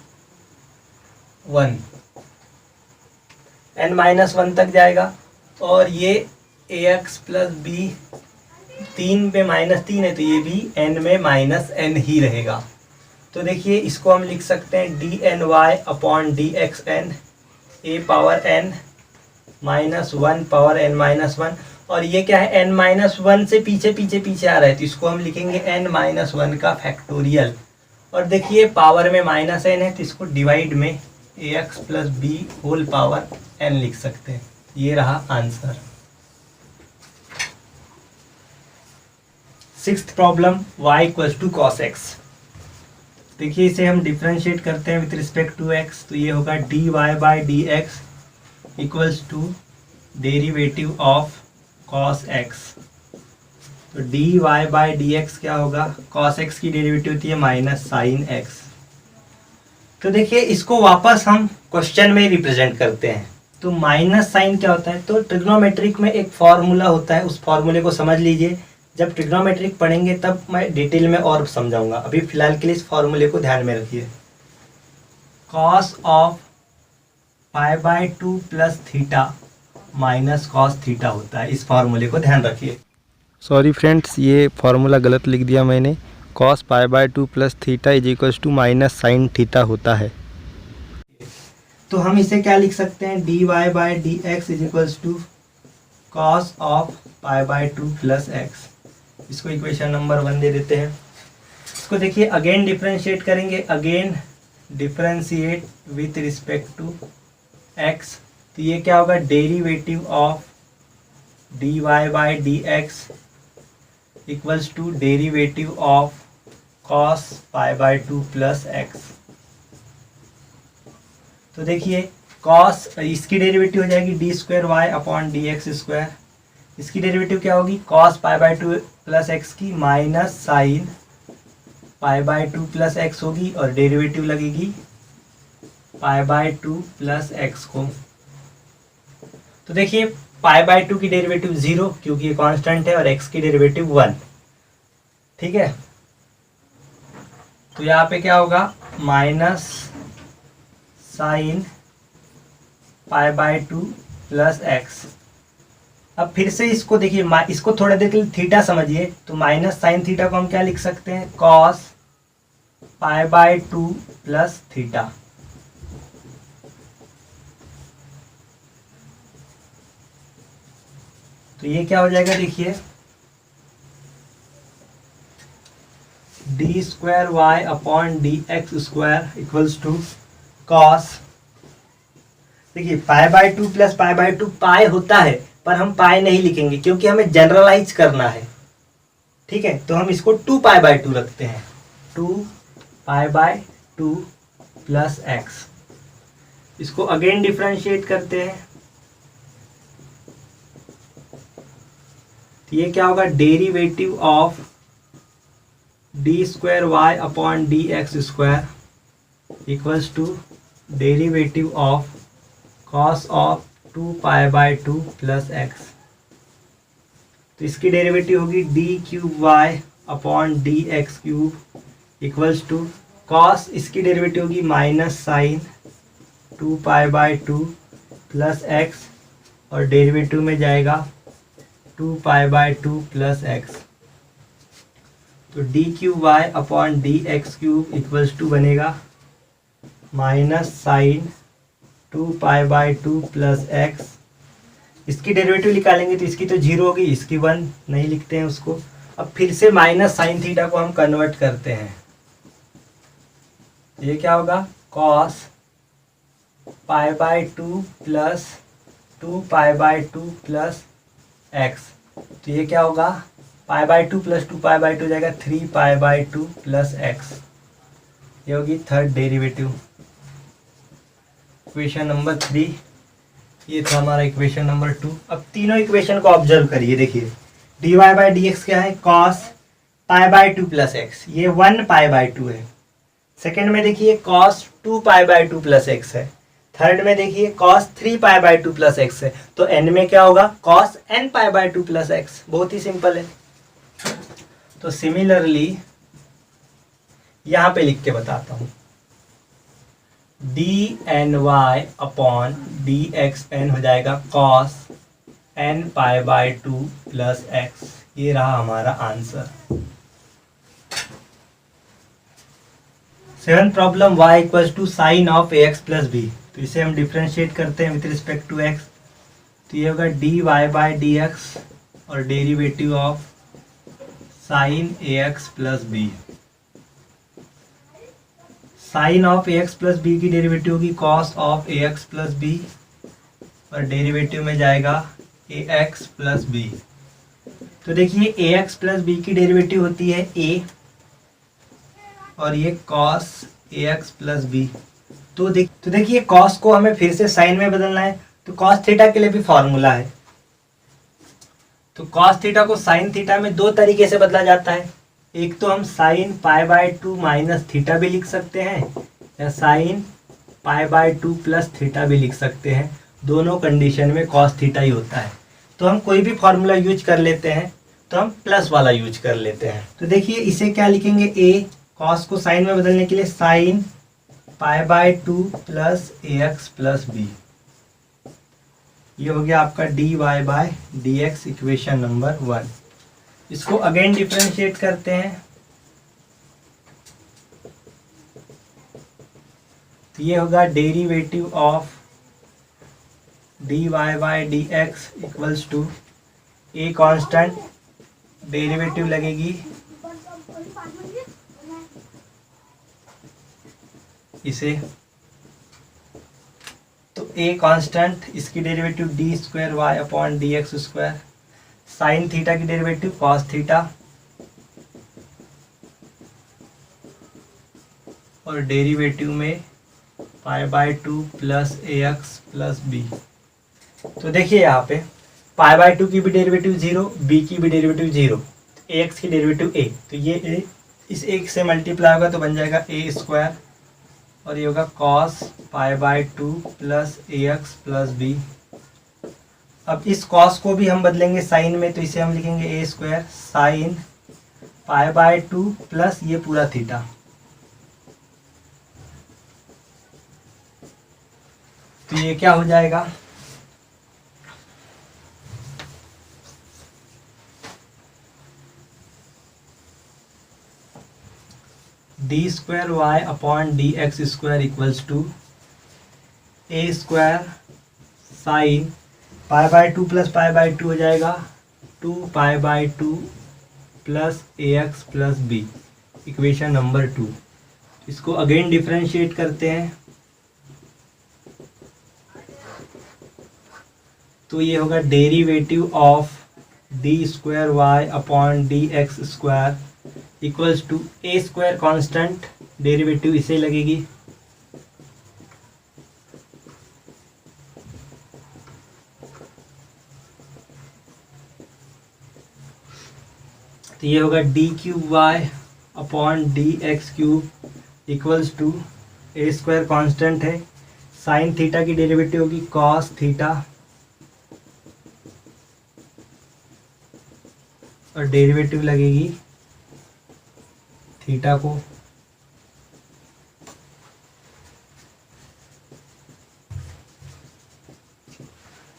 Speaker 1: वन तक जाएगा। और ये ax प्लस बी 3 पे -3 है तो ये भी n में -n ही रहेगा। तो देखिए इसको हम लिख सकते हैं dny upon dxn a power n -1 power n-1, और ये क्या है n-1 से पीछे आ रहा है तो इसको हम लिखेंगे n-1 का फैक्टोरियल। और देखिए पावर में -n है तो इसको डिवाइड में ax plus B whole power n लिख सकते हैं। ये रहा answer. Sixth problem y equals to cos x। देखिए इसे हम डिफरेंशिएट करते हैं विथ रिस्पेक्ट टू x, तो ये होगा dy by D x equals to derivative of cos x। तो dy बाई डी एक्स क्या होगा, cos x की डेरिवेटिव होती है माइनस साइन x। तो देखिए इसको वापस हम क्वेश्चन में रिप्रेजेंट करते हैं। तो माइनस साइन क्या होता है, तो ट्रिग्नोमेट्रिक में एक फॉर्मूला होता है, उस फॉर्मूले को समझ लीजिए। जब ट्रिग्नोमेट्रिक पढ़ेंगे तब मैं डिटेल में और समझाऊंगा, अभी फिलहाल के लिए इस फॉर्मूले को ध्यान में रखिए। cos of pi by 2 plus theta minus cos theta होता है। इस फॉर्मूले को ध्यान रखिए।
Speaker 2: सॉरी फ्रेंड्स, ये फार्मूला गलत लिख दिया मैंने। cos pi by 2 plus theta is equals to minus sine theta होता है।
Speaker 1: तो हम इसे क्या लिख सकते हैं, dy by D x is equals to cos of pi by 2 plus x. इसको इक्वेशन नंबर 1 दे देते हैं। इसको देखिए अगेन डिफरेंशिएट करेंगे, again differentiate with respect to x। तो ये क्या होगा, derivative of dy by D x equals to derivative of cos pi by 2 plus x. तो देखिए cos, इसकी डेरिवेटिव हो जाएगी d square Y upon D x square. इसकी डेरिवेटिव क्या होगी, cos pi by 2 plus x की minus sine pi by 2 plus x होगी, और डेरिवेटिव लगेगी पाई बाई 2 प्लस एक्स को। तो देखिए पाई बाई 2 की डेरिवेटिव 0 क्योंकि ये कांस्टेंट है, और x की डेरिवेटिव 1। ठीक है, तो यहाँ पे क्या होगा, minus sine pi by 2 plus x. अब फिर से इसको देखिए, इसको थोड़ा देर के लिए थीटा समझिए। तो माइनस साइन थीटा को हम क्या लिख सकते हैं, cos pi by 2 plus theta. तो ये क्या हो जाएगा, देखिए D square Y upon D x square equals to cos. देखिए pi by 2 plus pi by 2 pi होता है, पर हम पाई नहीं लिखेंगे क्योंकि हमें जनरलाइज करना है। ठीक है, तो हम इसको 2 पाई बाई 2 रखते हैं, 2 पाई बाई 2 प्लस एक्स। इसको अगेन डिफरेंशिएट करते हैं। तो ये क्या होगा, derivative of D square Y upon D x square equals to derivative of cos of 2 pi by 2 plus x. तो इसकी डेरिवेटिव होगी d cube Y upon D x cube equals to cos, इसकी डेरिवेटिव होगी minus sine 2 pi by 2 plus x, और derivative में जाएगा 2 pi by 2 plus x. तो d cube Y upon D x cube equals to बनेगा minus sine 2 pi by 2 plus x. इसकी derivative निकालेंगे तो इसकी तो 0 होगी, इसकी 1 नहीं लिखते हैं उसको। अब फिर से माइनस साइन थीटा को हम कन्वर्ट करते हैं। ये क्या होगा, cos pi by 2 plus 2 pi by 2 plus x. तो ये क्या होगा, पाई बाई 2 प्लस 2 पाई बाई 2 जाएगा 3 पाई बाई 2 प्लस एक्स। ये होगी थर्ड डेरिवेटिव। इक्वेशन नंबर 3 ये था हमारा इक्वेशन नंबर 2। अब तीनों इक्वेशन को ऑब्जर्व करिए। देखिए d Y by D x क्या है, cos pi by two plus x, ये 1 पाई बाय टू है। सेकेंड में देखिए cos 2 pi by two plus x है। थर्ड में देखिए cos 3 pi by two plus x है। तो एन में क्या होगा, cos n pi by two plus x. बहुत ही सिंपल है। तो सिमिलरली यहां पे लिख के बताता हूं, d n y upon D x n हो जाएगा cos n pi by two plus x. ये रहा हमारा answer. Seven problem y equals to sine of a x plus b. तो इसे हम डिफ्रेंशिएट करते हैं विथ रिस्पेक्ट टू x। तो ये होगा d y by d x और derivative of sine a x plus b. Sine of a x plus B की डेरिवेटिव होगी cos of a x plus b और डेरिवेटिव में जाएगा ए एक्स प्लस बी। तो देखिए ए एक्स प्लस बी की derivative होती है ए और ये cos a x plus b. तो देखिए कॉस को हमें फिर से साइन में बदलना है। तो कॉस थीटा के लिए भी फॉर्मूला है। तो कॉस थीटा को साइन थीटा में दो तरीके से बदला जाता है। एक तो हम sign pi by to minus theta भी लिख सकते हैं या sign pi by two plus theta भी लिख सकते हैं। दोनों कंडीशन में कॉस थीटा ही होता है। तो हम कोई भी फॉर्मूला यूज कर लेते हैं, तो हम प्लस वाला यूज कर लेते हैं। तो देखिए इसे क्या लिखेंगे, ए कॉस को साइन में बदलने के लिए sine pi by two plus a x plus b. ये हो गया आपका d y by d x equation number 1। इसको अगेन डिफरेंशिएट करते हैं। तो ये होगा derivative of D y by d x equals to a constant, derivative लगेगी इसे, तो ए कांस्टेंट, इसकी derivative d square Y upon D x square, sine theta की डेरिवेटिव कॉस थीटा और डेरिवेटिव में pi by two plus a x plus b. तो देखिए यहाँ पे पाई बाय टू की भी डेरिवेटिव 0, बी की भी डेरिवेटिव 0, ए एक्स की डेरिवेटिव ए। तो ये ए इस एक से मल्टीप्लाई होगा तो बन जाएगा ए स्क्वायर और ये होगा cos pi by two plus a x plus b. अब इस कॉस को भी हम बदलेंगे साइन में। तो इसे हम लिखेंगे a square sine pi by two plus ये पूरा थीटा। तो ये क्या हो जाएगा, D square Y upon D x square equals to A square sine pi by two plus pi by two हो जाएगा 2 pi by two plus a x plus b, equation number 2। इसको अगेन डिफरेंशिएट करते हैं। तो ये होगा derivative of D square Y upon D x square equals to A square constant, derivative इसे लगेगी तो ये होगा d cube Y upon D x cube equals to A square constant है, साइन थीटा की डेरिवेटिव होगी कॉस थीटा और derivative लगेगी थीटा को।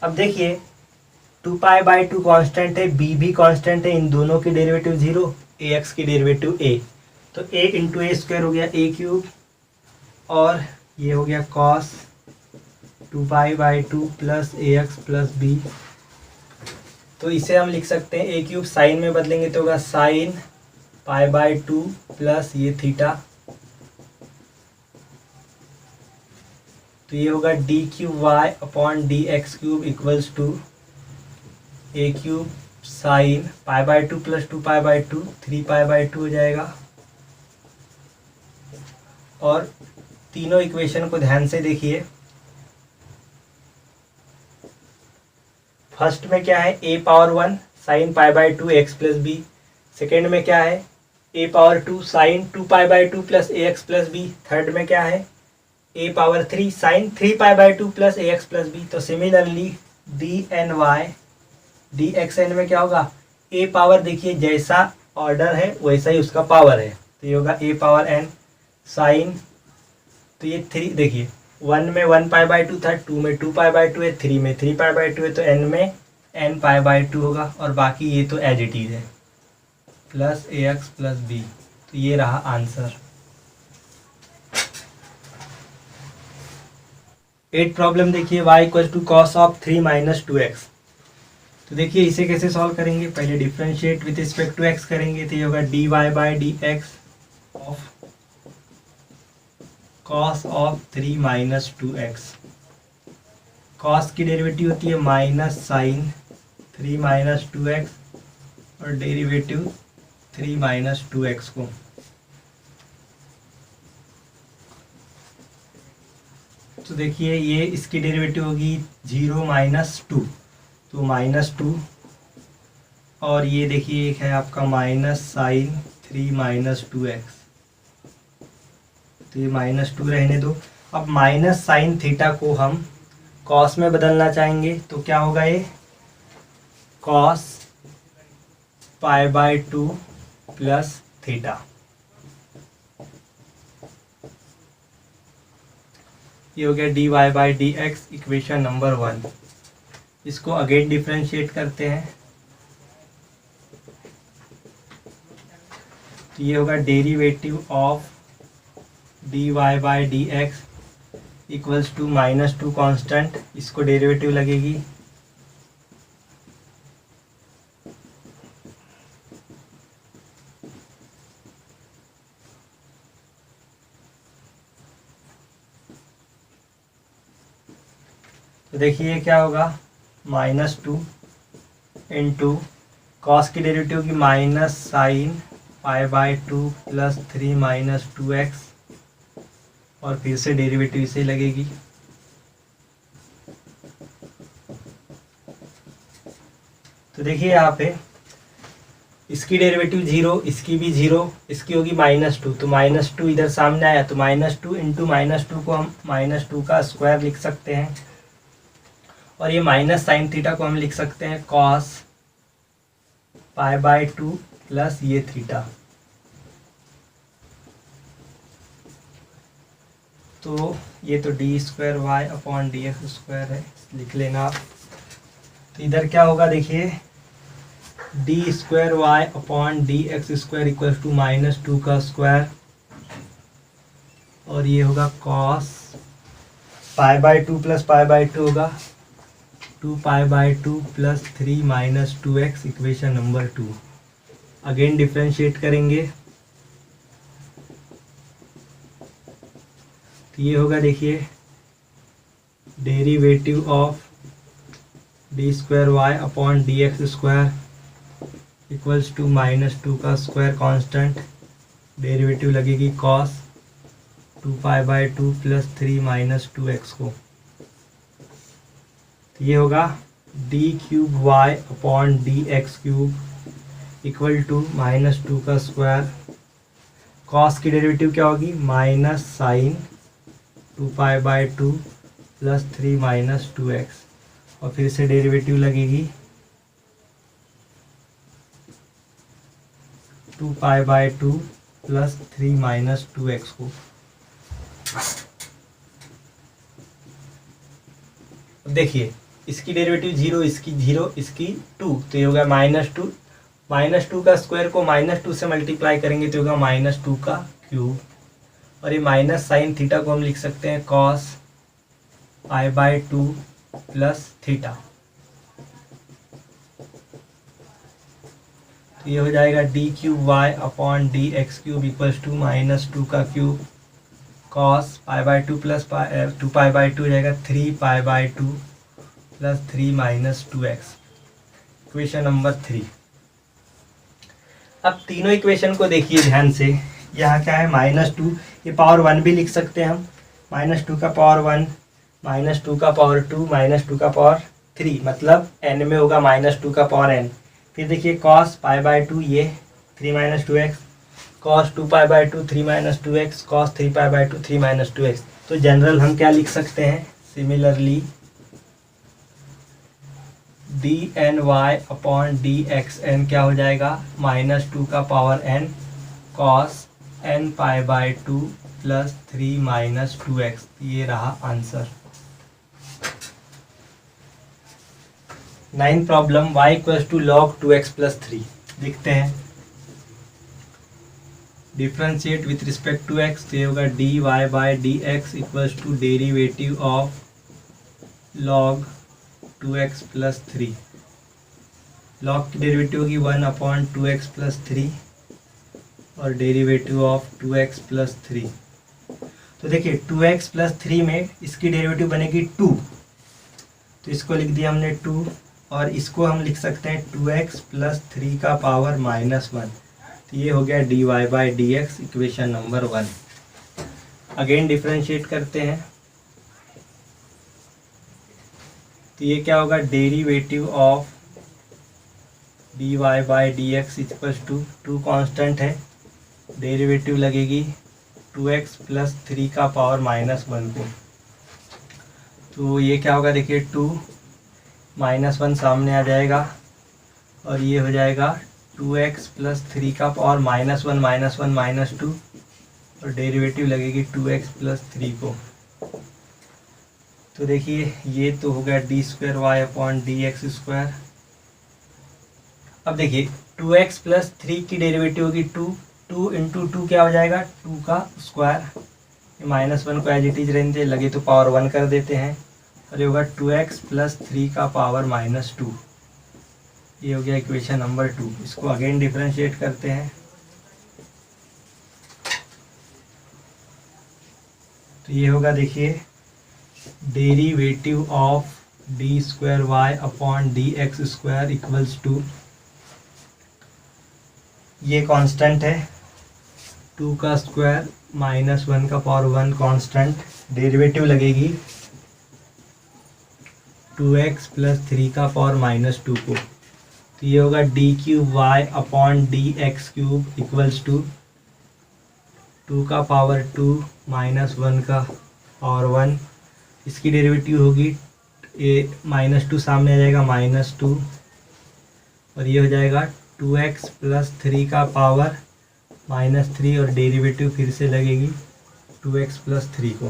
Speaker 1: अब देखिए 2 पाई बाय टू कॉन्स्टेंट है, बी भी कॉन्स्टेंट है, इन दोनों की डेरिवेटिव 0, ए एक्स की डेरिवेटिव ए। तो ए इंटू ए स्क्वायर हो गया ए क्यूब और ये हो गया cos 2 pi by two plus a x plus b. तो इसे हम लिख सकते हैं ए क्यूब, साइन में बदलेंगे तो होगा sine pi by two plus ये थीटा। तो ये होगा d cube Y upon D x cube equals to a cube sine pi by two plus 2 pi by two 3 pi by two हो जाएगा। और तीनों इक्वेशन को ध्यान से देखिए। फर्स्ट में क्या है, a power 1 sine pi by two x plus b. Second में क्या है, a power 2 sine 2π/2 plus a x plus b. Third में क्या है, a power 3 sine 3π/2 plus a x plus b. तो similarly d n y d x n में क्या होगा, ए पावर देखिए जैसा ऑर्डर है वैसा ही उसका पावर है, तो ये होगा ए पावर एन साइन, तो ये 3 देखिए 1 में 1π/2 था, 2 में 2π/2 है, 3 में 3π/2 है, तो n में n π/2 होगा और बाकी ये तो एज इट इज है plus a x plus b. तो ये रहा आंसर। 8 प्रॉब्लम देखिए y equal to cos of 3 minus 2x। तो देखिए इसे कैसे सॉल्व करेंगे, पहले differentiate with respect to x करेंगे, तो ये होगा dy/dx of cos of 3 minus 2x। Cos की डेरिवेटिव होती है माइनस साइन 3 माइनस 2x और डेरिवेटिव 3 माइनस 2x को। तो देखिए ये इसकी डेरिवेटिव होगी 0 माइनस 2, तो माइनस 2, और ये देखिए एक है आपका माइनस साइन 3 माइनस 2x, तो ये माइनस 2 रहने दो। अब माइनस साइन थीटा को हम कॉस में बदलना चाहेंगे, तो क्या होगा, ये कॉस π/2 प्लस थीटा। ये हो गया dy/dx इक्वेशन नंबर 1। इसको अगेन डिफरेंशिएट करते हैं, तो ये होगा derivative of dy/dx equals to -2 constant, इसको डेरिवेटिव लगेगी तो देखिए क्या होगा, -2 इंटू कॉस की डेरिवेटिव की minus sine π/2 plus 3 minus 2x और फिर से डेरिवेटिव इसे लगेगी। तो देखिए यहाँ पे इसकी डेरिवेटिव 0, इसकी भी 0, इसकी होगी -2, तो -2 इधर सामने आया, तो -2 इंटू -2 को हम -2 का स्क्वायर लिख सकते हैं, और ये माइनस साइन थीटा को हम लिख सकते हैं कॉस π/2 प्लस ये थीटा। तो ये तो d²y/dx² है, लिख लेना आप। तो इधर क्या होगा देखिए, d²y/dx² इक्वल टू -2 का स्क्वायर, और ये होगा कॉस π/2 प्लस π/2 होगा 2π/2 plus 3 minus 2x equation number 2। Again differentiate करेंगे, तो ये होगा देखिए derivative of d²y/dx² equals to -2 का स्क्वायर कांस्टेंट, डेरिवेटिव लगेगी कॉस 2π/2 प्लस 3 माइनस 2x को। तो ये होगा d3y/dx³ इक्वल टू -2 का स्क्वायर, कॉस की डेरिवेटिव क्या होगी, minus sign 2π/2 plus 3 minus 2x, और फिर से डेरिवेटिव लगेगी 2π/2 प्लस 3 माइनस 2x को। देखिए इसकी डेरिवेटिव 0, इसकी 0, इसकी 2, तो ये होगा -2, -2 का स्क्वायर को -2 से मल्टीप्लाई करेंगे तो होगा -2 का क्यूब, और ये माइनस साइन थीटा को हम लिख सकते हैं कॉस π/2 प्लस थीटा। तो ये हो जाएगा d3y/dx³ इक्वल्स टू -2 का क्यूब कॉस π/2 प्लस 2π/2 हो जाएगा 3π/2 plus 3 minus 2x, equation number 3। अब तीनों इक्वेशन को देखिए ध्यान से, यहाँ क्या है -2, ये पावर 1 भी लिख सकते हैं हम, -2 का पावर 1, -2 का पावर 2, -2 का पावर 3, मतलब n में होगा -2 का पावर n। फिर देखिए cos π/2 ये 3 minus 2x, cos 2π/2 3 - 2x cos 3π/2 3 - 2x। तो जनरल हम क्या लिख सकते हैं, सिमिलरली dny/dxn क्या हो जाएगा, -2 का power n cos nπ/2 + 3 - 2x। ये रहा answer. 9 problem, y = log 2x + 3। देखते हैं, differentiate with respect to x, तो ये होगा dy/dx = derivative of log 2x + 3। log की डेरिवेटिव होगी 1/2x + 3 और डेरिवेटिव ऑफ 2x + 3। तो देखिए 2x + 3 में इसकी डेरिवेटिव बनेगी 2, तो इसको लिख दिया हमने 2, और इसको हम लिख सकते हैं 2x + 3 का पावर -1। तो ये हो गया dy/dx, equation number 1। Again differentiate करते हैं, तो ये क्या होगा, डेरिवेटिव ऑफ dy/dx = 2 कांस्टेंट है, डेरिवेटिव लगेगी 2x + 3 का पावर -1 को। तो ये क्या होगा, देखिए 2 -1 सामने आ जाएगा और ये हो जाएगा 2x + 3 का पावर -1 - 2 और डेरिवेटिव लगेगी 2x + 3 को। तो देखिए ये तो हो गया d2y/dx²। अब देखिए 2x + 3 की डेरिवेटिव होगी 2 × 2 क्या हो जाएगा, 2 का स्क्वायर। -1 को एज इट इज रहने लगे तो पावर 1 कर देते हैं, और ये होगा 2x + 3 का पावर -2। ये हो गया इक्वेशन नंबर 2। इसको अगेन डिफरेंशिएट करते हैं, तो ये होगा, देखिए डेरिवेटिव ऑफ d2y/dx² = ये कांस्टेंट है, 2 का स्क्वायर -1 का पावर 1 कांस्टेंट, डेरिवेटिव लगेगी 2x + 3 का पावर -2 को। तो ये होगा d3y/dx³ = 2 का पावर 2 -1 का पावर 1। इसकी डेरिवेटिव होगी, ये -2 सामने आ जाएगा -2, और ये हो जाएगा 2x + 3 का पावर -3 और डेरिवेटिव फिर से लगेगी 2x + 3 को।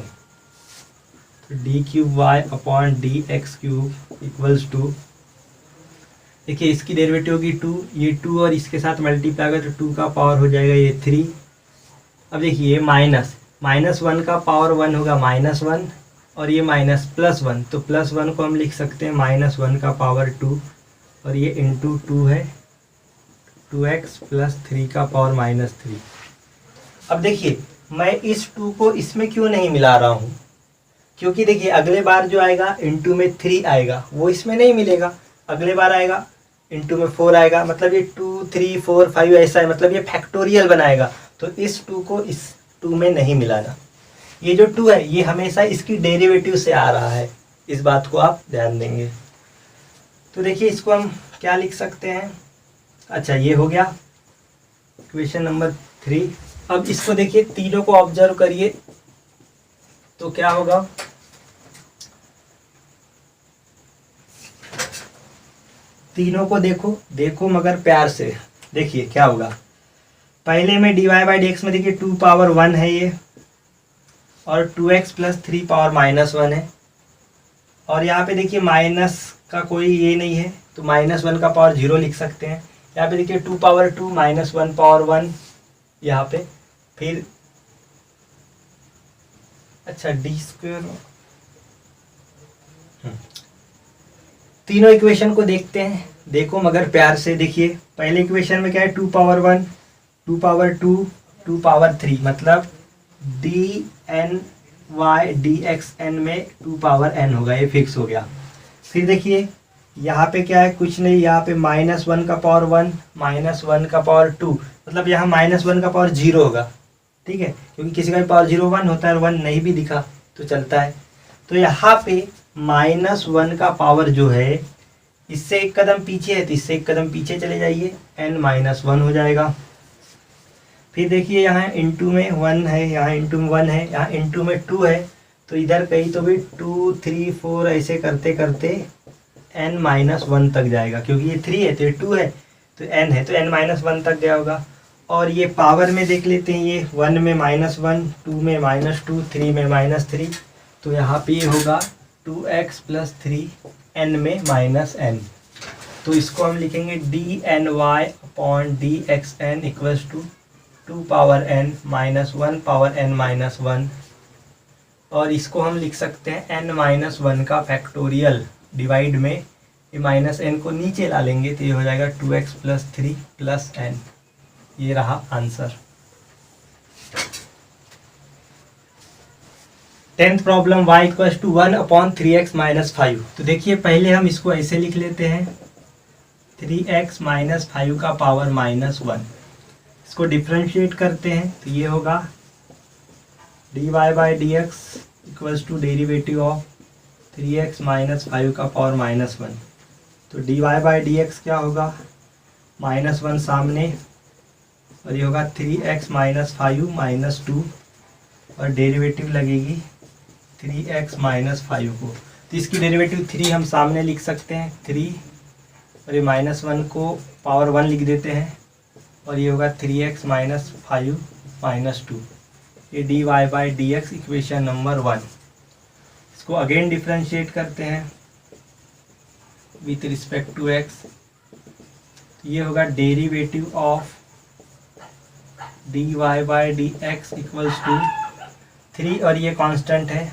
Speaker 1: तो d3y/dx³ = देखिए इसकी डेरिवेटिव होगी 2, ये 2 और इसके साथ मल्टीप्लाई होगा तो 2 का पावर हो जाएगा ये 3। अब देखिए -1 का पावर 1 होगा -1, और ये +1, तो +1 को हम लिख सकते हैं -1 का पावर 2, और ये इंटू 2 है 2x + 3 का पावर -3। अब देखिए मैं इस 2 को इसमें क्यों नहीं मिला रहा हूँ, क्योंकि देखिए अगले बार जो आएगा इंटू में 3 आएगा, वो इसमें नहीं मिलेगा। अगले बार आएगा इंटू में 4 आएगा, मतलब ये 2 3 4 5 ऐसा है, मतलब ये फैक्टोरियल बनाएगा। तो इस 2 को इस 2 में नहीं मिलाना। ये जो 2 है ये हमेशा इसकी डेरिवेटिव से आ रहा है, इस बात को आप ध्यान देंगे। तो देखिए इसको हम क्या लिख सकते हैं, अच्छा ये हो गया इक्वेशन नंबर 3। अब इसको देखिए तीनों को ऑब्जर्व करिए, तो क्या होगा, तीनों को देखो मगर प्यार से देखिए क्या होगा। पहले में dy/dx में देखिए 2 पावर 1 है ये, और 2x + 3 पावर -1 है, और यहाँ पे देखिए माइनस का कोई ये नहीं है, तो -1 का पावर 0 लिख सकते हैं। यहाँ पे देखिए 2 पावर 2 -1 पावर 1 यहाँ पे, फिर अच्छा d²। तीनों इक्वेशन को देखते हैं, देखो मगर प्यार से देखिए। पहले इक्वेशन में क्या है, 2 पावर 1 2 पावर 2 2 पावर 3, मतलब dny/dxn में 2 पावर n होगा, ये फिक्स हो गया। फिर देखिए यहाँ पे क्या है, कुछ नहीं, यहाँ पे -1 का पावर 1 -1 का पावर 2, मतलब यहाँ -1 का पावर 0 होगा, ठीक है, क्योंकि किसी का भी पावर 0 1 होता है और 1 नहीं भी दिखा तो चलता है। तो यहाँ पे -1 का पावर जो है, इससे एक कदम पीछे है तो इससे एक कदम पीछे चले जाइए, n-1 हो जाएगा। फिर देखिए यहाँ इंटू में 1 है, यहाँ इंटू में 1 है, यहाँ इंटू में 2 है, तो इधर कहीं तो भी 2 3 4 ऐसे करते करते n-1 तक जाएगा, क्योंकि ये 3 है तो ये 2 है तो n है तो n-1 तक गया होगा। और ये पावर में देख लेते हैं, ये 1 में -1, 2 में -2, 3 में -3, तो यहाँ पे ये होगा 2x + 3 n में -n। तो इसको हम लिखेंगे dny/dxn = 2 power n -1 power n-1। और इसको हम लिख सकते हैं n-1 का फैक्टोरियल डिवाइड में ये -n को नीचे ला लेंगे तो ये हो जाएगा 2x + 3 + n। ये रहा answer. 10th problem y = 1/3x - 5। तो देखिए पहले हम इसको ऐसे लिख लेते हैं 3x - 5 का पावर -1। इसको डिफरेंशिएट करते हैं तो ये होगा dy/dx = डेरिवेटिव ऑफ 3x - 5 का पावर -1। तो dy/dx क्या होगा, -1 सामने और ये होगा 3x - 5 - 2 और डेरिवेटिव लगेगी 3x - 5 को। तो इसकी डेरिवेटिव 3 हम सामने लिख सकते हैं 3, और ये -1 को पावर 1 लिख देते हैं और ये होगा 3x - 5 - 2। ये dy/dx इक्वेशन नंबर 1। इसको अगेन डिफरेंशिएट करते हैं विथ रिस्पेक्ट टू x। तो ये होगा डेरिवेटिव ऑफ dy/dx = 3 और ये कांस्टेंट है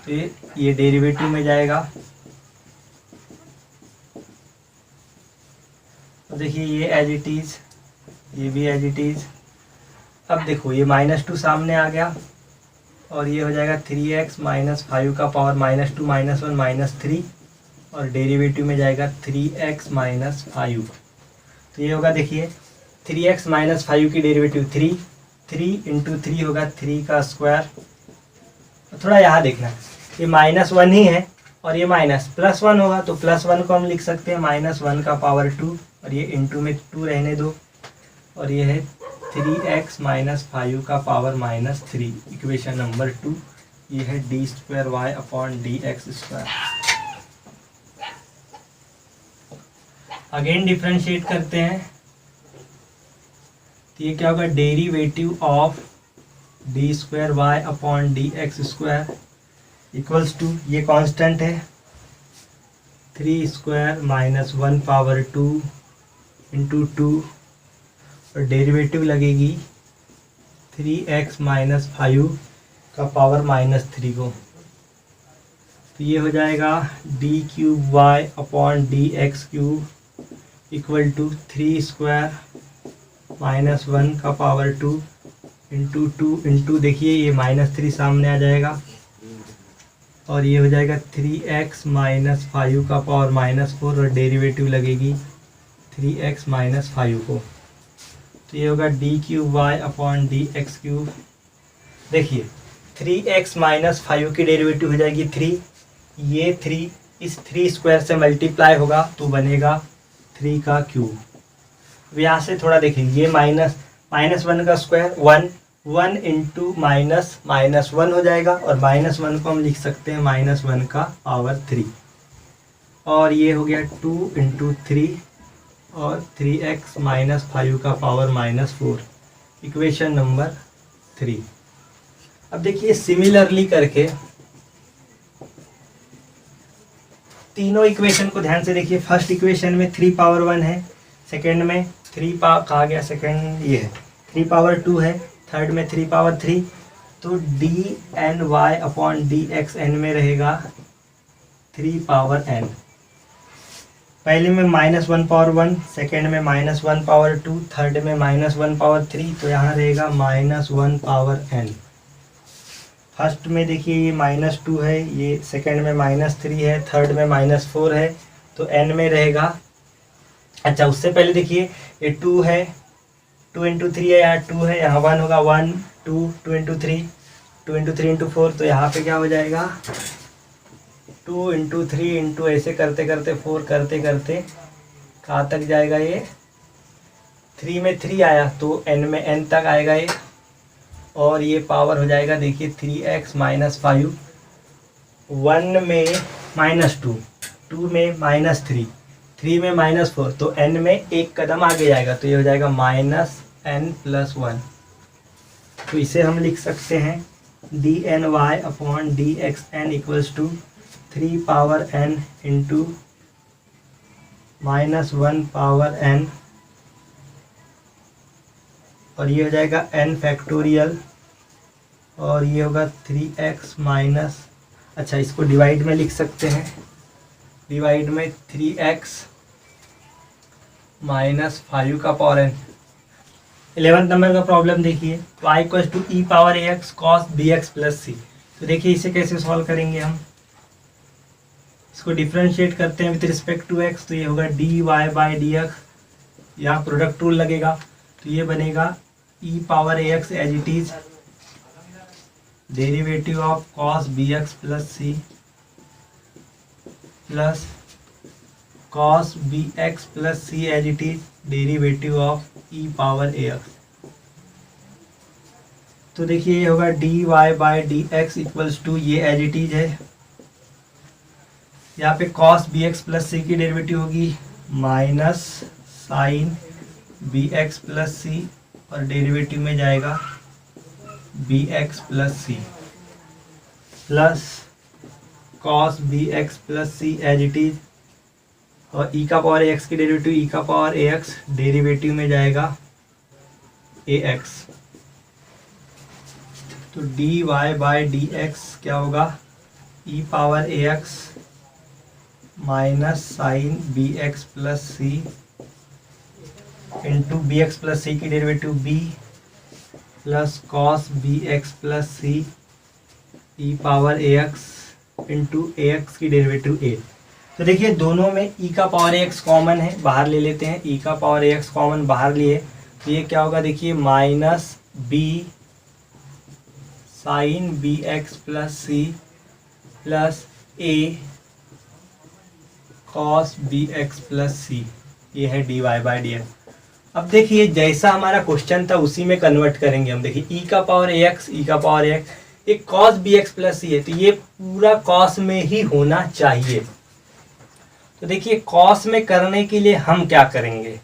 Speaker 1: तो ये डेरिवेटिव में जाएगा। तो देखिए ये एज इट इज़, ये भी एज इट इज़। अब देखो ये -2 सामने आ गया और ये हो जाएगा 3x - 5 का पावर -2 -1 -3 और डेरिवेटिव में जाएगा 3x - 5। तो ये होगा देखिए 3x - 5 की डेरिवेटिव 3 × 3 होगा 3 का स्क्वायर। थोड़ा यहाँ देखना, ये -1 ही है और ये +1 होगा तो +1 को हम लिख सकते हैं -1 का पावर 2 और ये इंटू में 2 रहने दो और ये है 3x - 5 का पावर -3 इक्वेशन नंबर 2। ये है d2y/dx²। अगेन डिफरेंशिएट करते हैं तो ये क्या होगा, derivative of d2y/dx² equals to, ये कांस्टेंट है 3² - 1 पावर 2 × 2 और डेरिवेटिव लगेगी 3x - 5 का पावर -3 को। तो ये हो जाएगा d3y/dx³ = 3² - 1 का पावर 2 × 2 इंटू देखिए ये -3 सामने आ जाएगा और ये हो जाएगा 3x - 5 का पावर -4 और डेरिवेटिव लगेगी 3x - 5 को। तो ये होगा d3y/dx³। देखिए 3x - 5 की डेरिवेटिव हो जाएगी 3, ये 3 इस 3² से मल्टीप्लाई होगा तो बनेगा 3 का क्यूब। अब यहाँ से थोड़ा देखिए ये -1 का स्क्वायर 1 इंटू -1 हो जाएगा और -1 को हम लिख सकते हैं -1 का पावर 3 और ये हो गया 2 × 3 और 3x - 5 का पावर -4 इक्वेशन नंबर 3। अब देखिए सिमिलरली करके तीनों इक्वेशन को ध्यान से देखिए। फर्स्ट इक्वेशन में 3 पावर 1 है, सेकेंड में 3 कहा गया, सेकेंड ये है 3 पावर 2 है, थर्ड में 3 पावर 3। तो dny/dxn में रहेगा 3 पावर n। पहले में -1 पावर 1, सेकेंड में -1 पावर 2, थर्ड में -1 पावर 3, तो यहाँ रहेगा -1 पावर n। फर्स्ट में देखिए ये -2 है, ये सेकेंड में -3 है, थर्ड में -4 है, तो n में रहेगा। अच्छा उससे पहले देखिए ये 2 है, 2 × 3 है, यहाँ 2 है, यहाँ 1 होगा 1 2 2 × 3 2 × 3 × 4, तो यहाँ पे क्या हो जाएगा 2 × 3 × ऐसे करते करते 4 करते करते कहाँ तक जाएगा, ये 3 में 3 आया तो n में n तक आएगा ये, और ये पावर हो जाएगा देखिए 3x - 5, 1 में -2, 2 में -3, 3 में -4, तो n में एक कदम आगे जाएगा तो ये हो जाएगा -n+1। तो इसे हम लिख सकते हैं dny/dxn = 3 power n into -1 power n, और ये हो जाएगा n फैक्टोरियल, और ये होगा 3x माइनस, अच्छा इसको डिवाइड में लिख सकते हैं, डिवाइड में 3x - 5 का पावर n। 11th नंबर का प्रॉब्लम देखिए, y = e⁻ax cos bx + c। तो देखिए इसे कैसे सॉल्व करेंगे हम, इसको डिफरेंशिएट करते हैं विद रिस्पेक्ट टू x, तो ये होगा dy/dx, यहाँ प्रोडक्ट रूल लगेगा तो ये बनेगा e⁻ax as it is derivative of cos bx + c plus cos bx + c as it is derivative of e⁻ax। तो देखिए ये होगा dy/dx = ये एज इट इज है, यहाँ पे cos bx + c की डेरिवेटिव होगी -sin bx + c, और डेरिवेटिव में जाएगा bx + c plus cos bx + c as it is, और e⁻ax की डेरिवेटिव e⁻ax, डेरिवेटिव में जाएगा ax। तो dy/dx क्या होगा, e⁻ax -sin bx + c into bx + c की derivative b plus cos bx + c e⁻ax into ax की derivative a। तो देखिए दोनों में e⁻ax कॉमन है, बाहर ले लेते हैं, e⁻ax कॉमन बाहर लिए तो ये क्या होगा देखिए -b sin bx + c plus a cos bx + c, ये है dy/dx। अब देखिए जैसा हमारा क्वेश्चन था उसी में कन्वर्ट करेंगे हम। देखिए e⁻ax एक cos bx + c है, तो ये पूरा cos में ही होना चाहिए। तो देखिए cos में करने के लिए हम क्या करेंगे,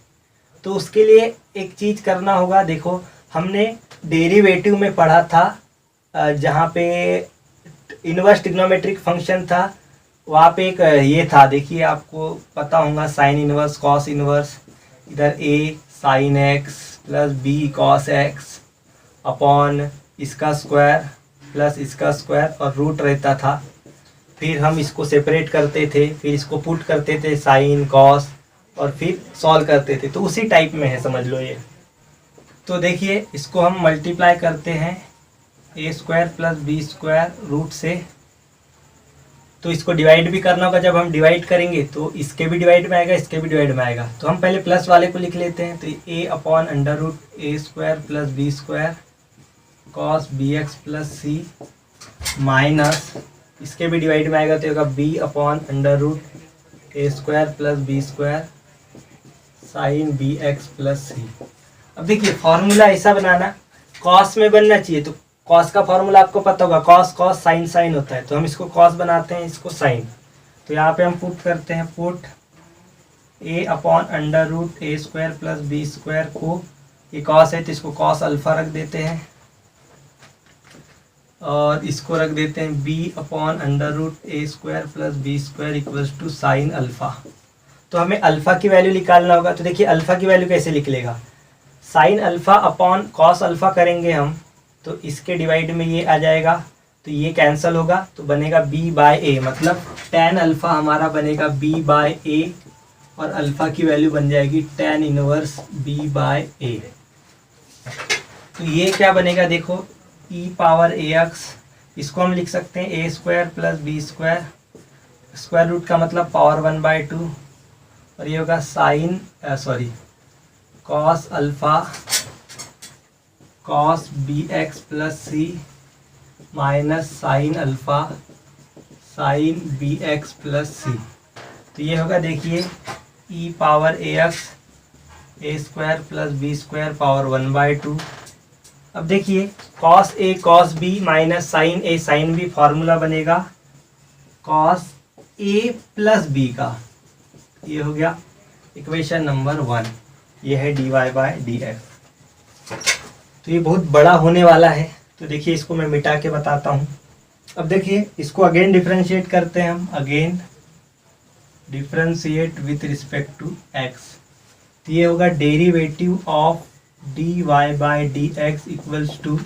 Speaker 1: तो उसके लिए एक चीज़ करना होगा। देखो हमने डेरिवेटिव में पढ़ा था, जहाँ पे इनवर्स ट्रिग्नोमेट्रिक फंक्शन था, वहाँ पे एक ये था, देखिए आपको पता होगा साइन इनवर्स कॉस इनवर्स, इधर a sin x plus b cos x upon इसका स्क्वायर प्लस इसका स्क्वायर, और रूट रहता था। फिर हम इसको सेपरेट करते थे, फिर इसको पुट करते थे साइन कॉस, और फिर सॉल्व करते थे। तो उसी टाइप में है, समझ लो ये। तो देखिए इसको हम मल्टीप्लाई करते हैं a² + b² रूट से, तो इसको डिवाइड भी करना होगा। जब हम डिवाइड करेंगे तो इसके भी डिवाइड में आएगा, इसके भी डिवाइड में आएगा। तो हम पहले प्लस वाले को लिख लेते हैं, तो a/√a² + b² cos bx + c minus इसके भी डिवाइड में आएगा तो होगा b/√a² + b² sin bx + c। अब देखिए फॉर्मूला ऐसा बनाना, कॉस में बनना चाहिए। तो कॉस का फॉर्मूला आपको पता होगा, कॉस साइन साइन होता है, तो हम इसको कॉस बनाते हैं, इसको साइन। तो यहाँ पे हम पुट करते हैं, पुट a/√a² + b² को, ये कॉस है तो इसको कॉस अल्फा रख देते हैं, और इसको रख देते हैं b/√a² + b² = साइन अल्फा। तो हमें अल्फा की वैल्यू निकालना होगा। तो देखिए अल्फा की वैल्यू कैसे लिखलेगा, sine alpha upon cos alpha करेंगे हम, तो इसके डिवाइड में ये आ जाएगा, तो ये कैंसिल होगा, तो बनेगा b/a, मतलब tan अल्फा हमारा बनेगा b/a, और अल्फा की वैल्यू बन जाएगी tan इनवर्स b/a। तो ये क्या बनेगा, देखो e⁻ax, इसको हम लिख सकते हैं a² + b², स्क्वायर रूट का मतलब पावर 1/2, और ये होगा cos alpha cos bx + c minus sine alpha sine bx + c। तो ये होगा देखिए e⁻ax a square plus B square power 1/2। अब देखिए cos a cos b minus sine a sine b, formula बनेगा कॉस ए प्लस बी का। ये हो गया इक्वेशन नंबर 1। ये है dy बाय डी एक्स। तो ये बहुत बड़ा होने वाला है, तो देखिए इसको मैं मिटा के बताता हूँ। अब देखिए इसको अगेन डिफरेंशिएट करते हैं हम, again differentiate with respect to x. तो ये होगा derivative of dy by d x equals to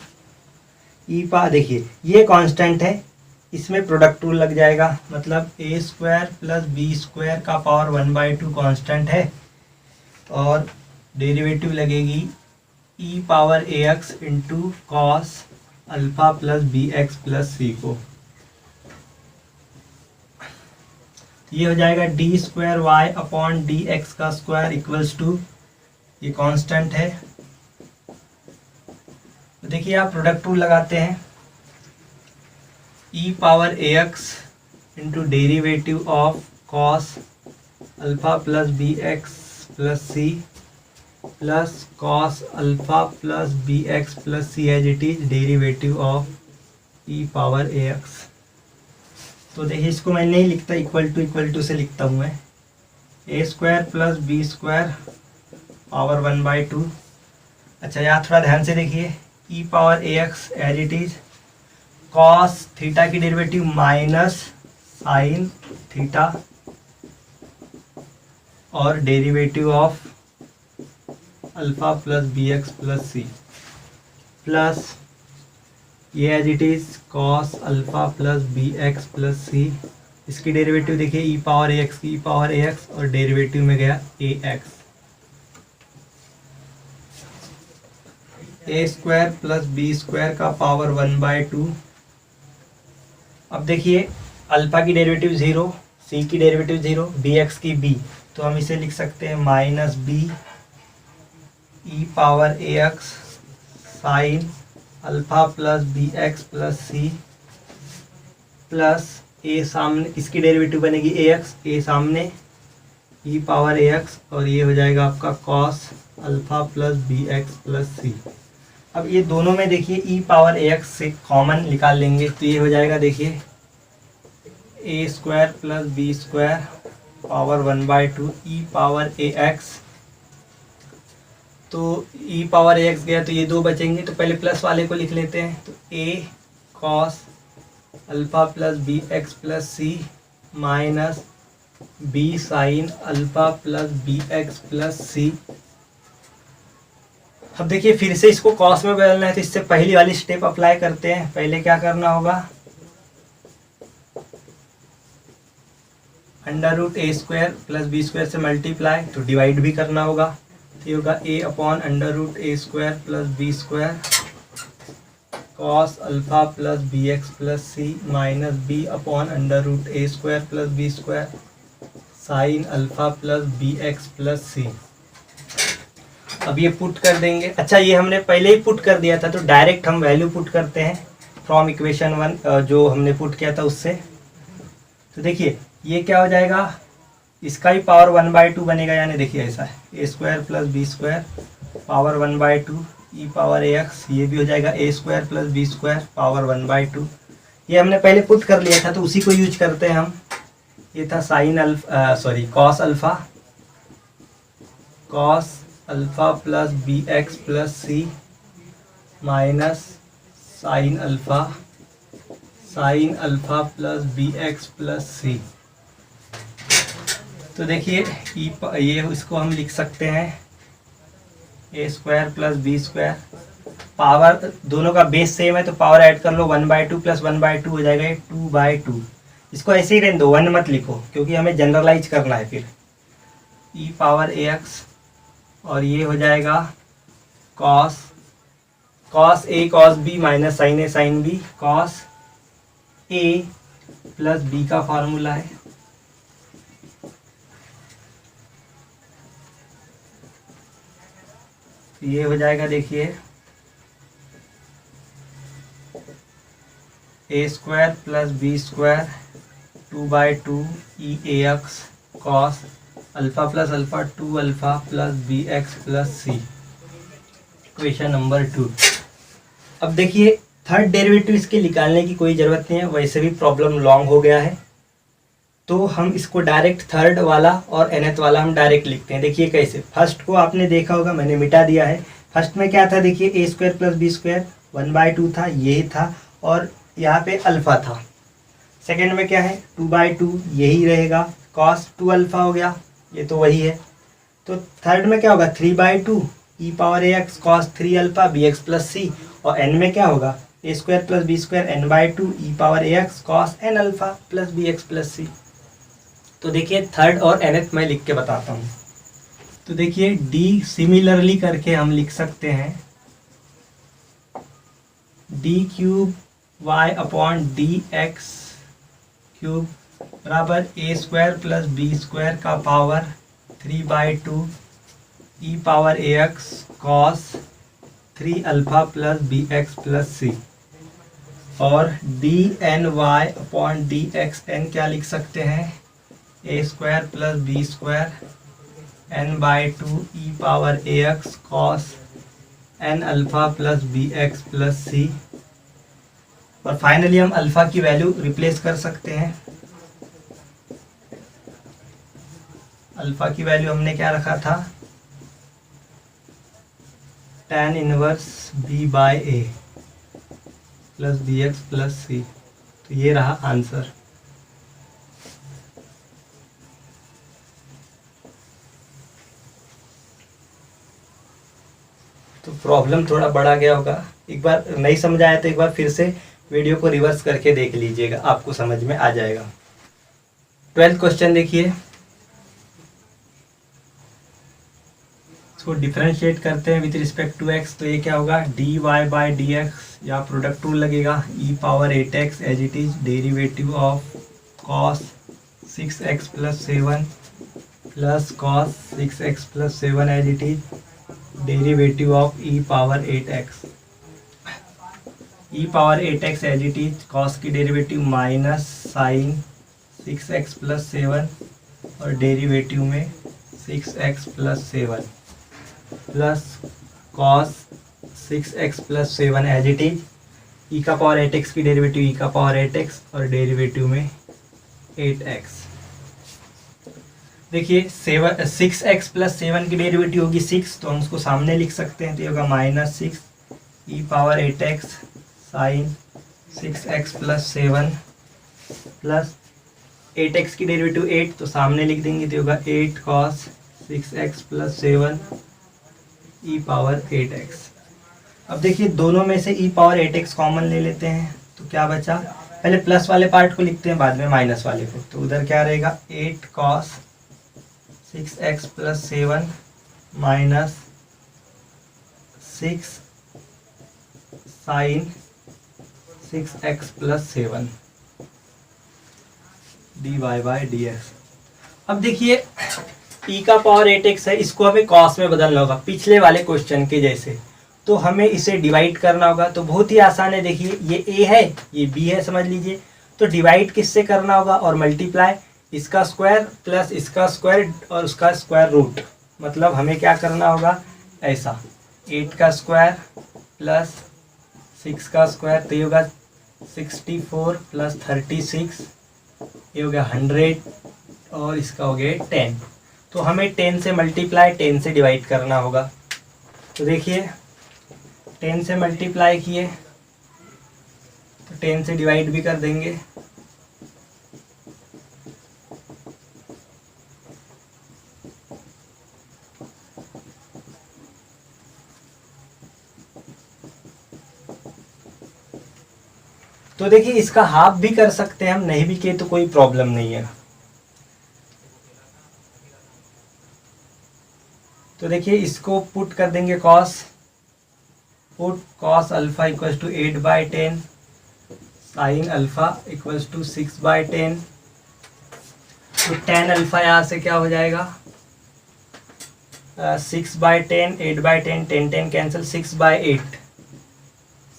Speaker 1: e पा, देखिए ये कांस्टेंट है, इसमें प्रोडक्ट रूल लग जाएगा, मतलब a square plus B square का पावर 1/2 कांस्टेंट है, और डेरिवेटिव लगेगी ई पावर ए x into cos alpha plus B x plus c को। ये हो जाएगा D square Y upon D x का स्क्वायर इक्वल्स टू, ये कांस्टेंट है। तो देखिए आप प्रोडक्ट रूल लगाते हैं, e power A x into derivative of cos alpha plus B x plus C plus cos alpha plus B x plus c as it is derivative of e power A x. तो देखिए इसको मैं नहीं लिखता, equal to से लिखता हूँ मैं, a square plus B square power 1/2। अच्छा यहाँ थोड़ा ध्यान से देखिए, e power A x as it is cos theta की डेरिवेटिव माइनस साइन थीटा और derivative of alpha plus B x plus C plus ये as it is cos alpha plus B x plus c. इसकी derivative देखिए e power ए x की e power ए x, और derivative में गया a x. A square plus B square का power 1/2। अब देखिए अल्फा की डेरिवेटिव 0, सी की डेरिवेटिव 0, बी एक्स की b, तो हम इसे लिख सकते हैं minus B E power A X sine alpha plus B x plus C plus A सामने, इसकी डेरिवेटिव बनेगी ए एक्स, ए सामने ई पावर ए एक्स, और ये हो जाएगा आपका cos alpha plus B x plus c. अब ये दोनों में देखिए ई पावर ए एक्स से कॉमन निकाल लेंगे, तो ये हो जाएगा देखिए ए square plus B square power 1/2 e power ए एक्स। तो ई पावर ए एक्स गया तो ये दो बचेंगे, तो पहले प्लस वाले को लिख लेते हैं, तो a cos alpha plus B x plus c minus b sine alpha plus B x plus c. अब देखिए फिर से इसको कॉस में बदलना है, तो इससे पहली वाली स्टेप अप्लाई करते हैं। पहले क्या करना होगा, under root a square plus B square से मल्टीप्लाई, तो डिवाइड भी करना होगा, ये होगा a upon under root a square plus B square cos alpha plus B x plus c minus b upon under root a square plus B square sine alpha plus B x plus c. अब ये put कर देंगे। अच्छा ये हमने पहले ही put कर दिया था, तो डायरेक्ट हम वैल्यू पुट करते हैं फ्रॉम इक्वेशन 1 जो हमने पुट किया था उससे। तो देखिए ये क्या हो जाएगा, इसका ही पावर 1/2 बनेगा, यानी देखिए ऐसा है a square plus B square power 1/2 e power A x, ये भी हो जाएगा ए square plus B square power 1/2। ये हमने पहले पुट कर लिया था, तो उसी को यूज करते हैं हम। ये था sine alpha cos alpha plus B x plus c minus sine alpha plus B x plus c. तो देखिए ये इसको हम लिख सकते हैं a square plus B square, power दोनों का बेस सेम है तो पावर ऐड कर लो, 1/2 प्लस 1/2 हो जाएगा 2/2। इसको ऐसे ही रहने दो, 1 मत लिखो क्योंकि हमें जनरलाइज करना है। फिर ई पावर ए एक्स, और ये हो जाएगा cos a cos b minus sine a sine b, cos a plus b का फार्मूला है, ये हो जाएगा देखिए ए square plus B square 2/2 e a x cos alpha plus alpha 2 alpha plus B x plus c, equation number 2। अब देखिए third derivative इसके निकालने की कोई ज़रूरत नहीं है, वैसे भी प्रॉब्लम लॉन्ग हो गया है, तो हम इसको डायरेक्ट थर्ड वाला और nth वाला हम डायरेक्ट लिखते हैं। देखिए कैसे, फर्स्ट को आपने देखा होगा, मैंने मिटा दिया है। फर्स्ट में क्या था, देखिए ए स्क्वायर प्लस बी स्क्वायर 1/2 था, यही था, और यहाँ पे अल्फ़ा था। सेकेंड में क्या है, 2/2 यही रहेगा, कॉस 2 अल्फ़ा हो गया, ये तो वही है। तो थर्ड में क्या होगा, 3/2 ई पावर ए x cos 3 alpha b x plus c, और एन में क्या होगा, a square plus B square n/2 e power A x cos n alpha plus B x plus c. तो देखिए थर्ड और nth मैं लिख के बताता हूँ। तो देखिए d सिमिलरली करके हम लिख सकते हैं d³ y upon D x cube बराबर a square plus B square का पावर 3/2 ई पावर ए x cos 3 alpha plus B x plus c, और dny upon D x n क्या लिख सकते हैं, a square plus B square n/2 e power A x cos n alpha plus B x plus c, और finally हम alpha की value replace कर सकते हैं। अल्फ़ा की वैल्यू हमने क्या रखा था, tan inverse b/a plus B x plus c, तो ये रहा आंसर। तो प्रॉब्लम थोड़ा बड़ा गया होगा, एक बार नहीं समझ आया तो एक बार फिर से वीडियो को रिवर्स करके देख लीजिएगा, आपको समझ में आ जाएगा। 12th क्वेश्चन देखिए, इसको डिफरेंशिएट करते हैं विथ रिस्पेक्ट टू एक्स, तो ये क्या होगा, dy/dx, या प्रोडक्ट रूल लगेगा, e power 8x as it is derivative of cos 6x plus 7 plus cos 6x plus 7 as it is derivative of e power 8x, e power 8x as it is, cos की derivative minus sine 6x plus 7, और derivative में 6x plus 7 plus cos 6x plus 7 as it is, e का power 8x की derivative ई का power 8x, और derivative में 8x। देखिए 6x plus 7 की डेरिवेटिव होगी 6, तो हम उसको सामने लिख सकते हैं, तो ये होगा minus 6 e power 8x sine 6x plus 7 plus 8x की डेरिवेटिव 8, तो सामने लिख देंगे, तो होगा 8 कॉस 6x प्लस 7 ई पावर 8x। अब देखिए दोनों में से ई पावर 8x कॉमन ले लेते हैं, तो क्या बचा, पहले प्लस वाले पार्ट को लिखते हैं, बाद में माइनस वाले को, तो उधर क्या रहेगा, 8 cos 6x plus 7 minus 6 sine 6x plus 7 dy/dx। अब देखिए e का पावर 8x है, इसको हमें cos में बदलना होगा, पिछले वाले क्वेश्चन के जैसे, तो हमें इसे डिवाइड करना होगा। तो बहुत ही आसान है, देखिए ये a है ये b है, समझ लीजिए, तो डिवाइड किससे करना होगा, और मल्टीप्लाई इसका स्क्वायर प्लस इसका स्क्वायर और उसका स्क्वायर रूट, मतलब हमें क्या करना होगा, ऐसा 8 का स्क्वायर प्लस 6 का स्क्वायर, तो ये होगा 64 प्लस 36, ये हो गया 100, और इसका हो गया 10। तो हमें 10 से मल्टीप्लाई 10 से डिवाइड करना होगा। तो देखिए 10 से मल्टीप्लाई किए तो 10 से डिवाइड भी कर देंगे, तो देखिए इसका हाफ भी कर सकते हैं हम, नहीं भी किए तो कोई प्रॉब्लम नहीं है। तो देखिए इसको पुट कर देंगे, cos alpha equals to 8/10 sine alpha equals to 6/10, तो tan अल्फा यहाँ से क्या हो जाएगा, 6/10 8/10 10 कैंसिल, 6/8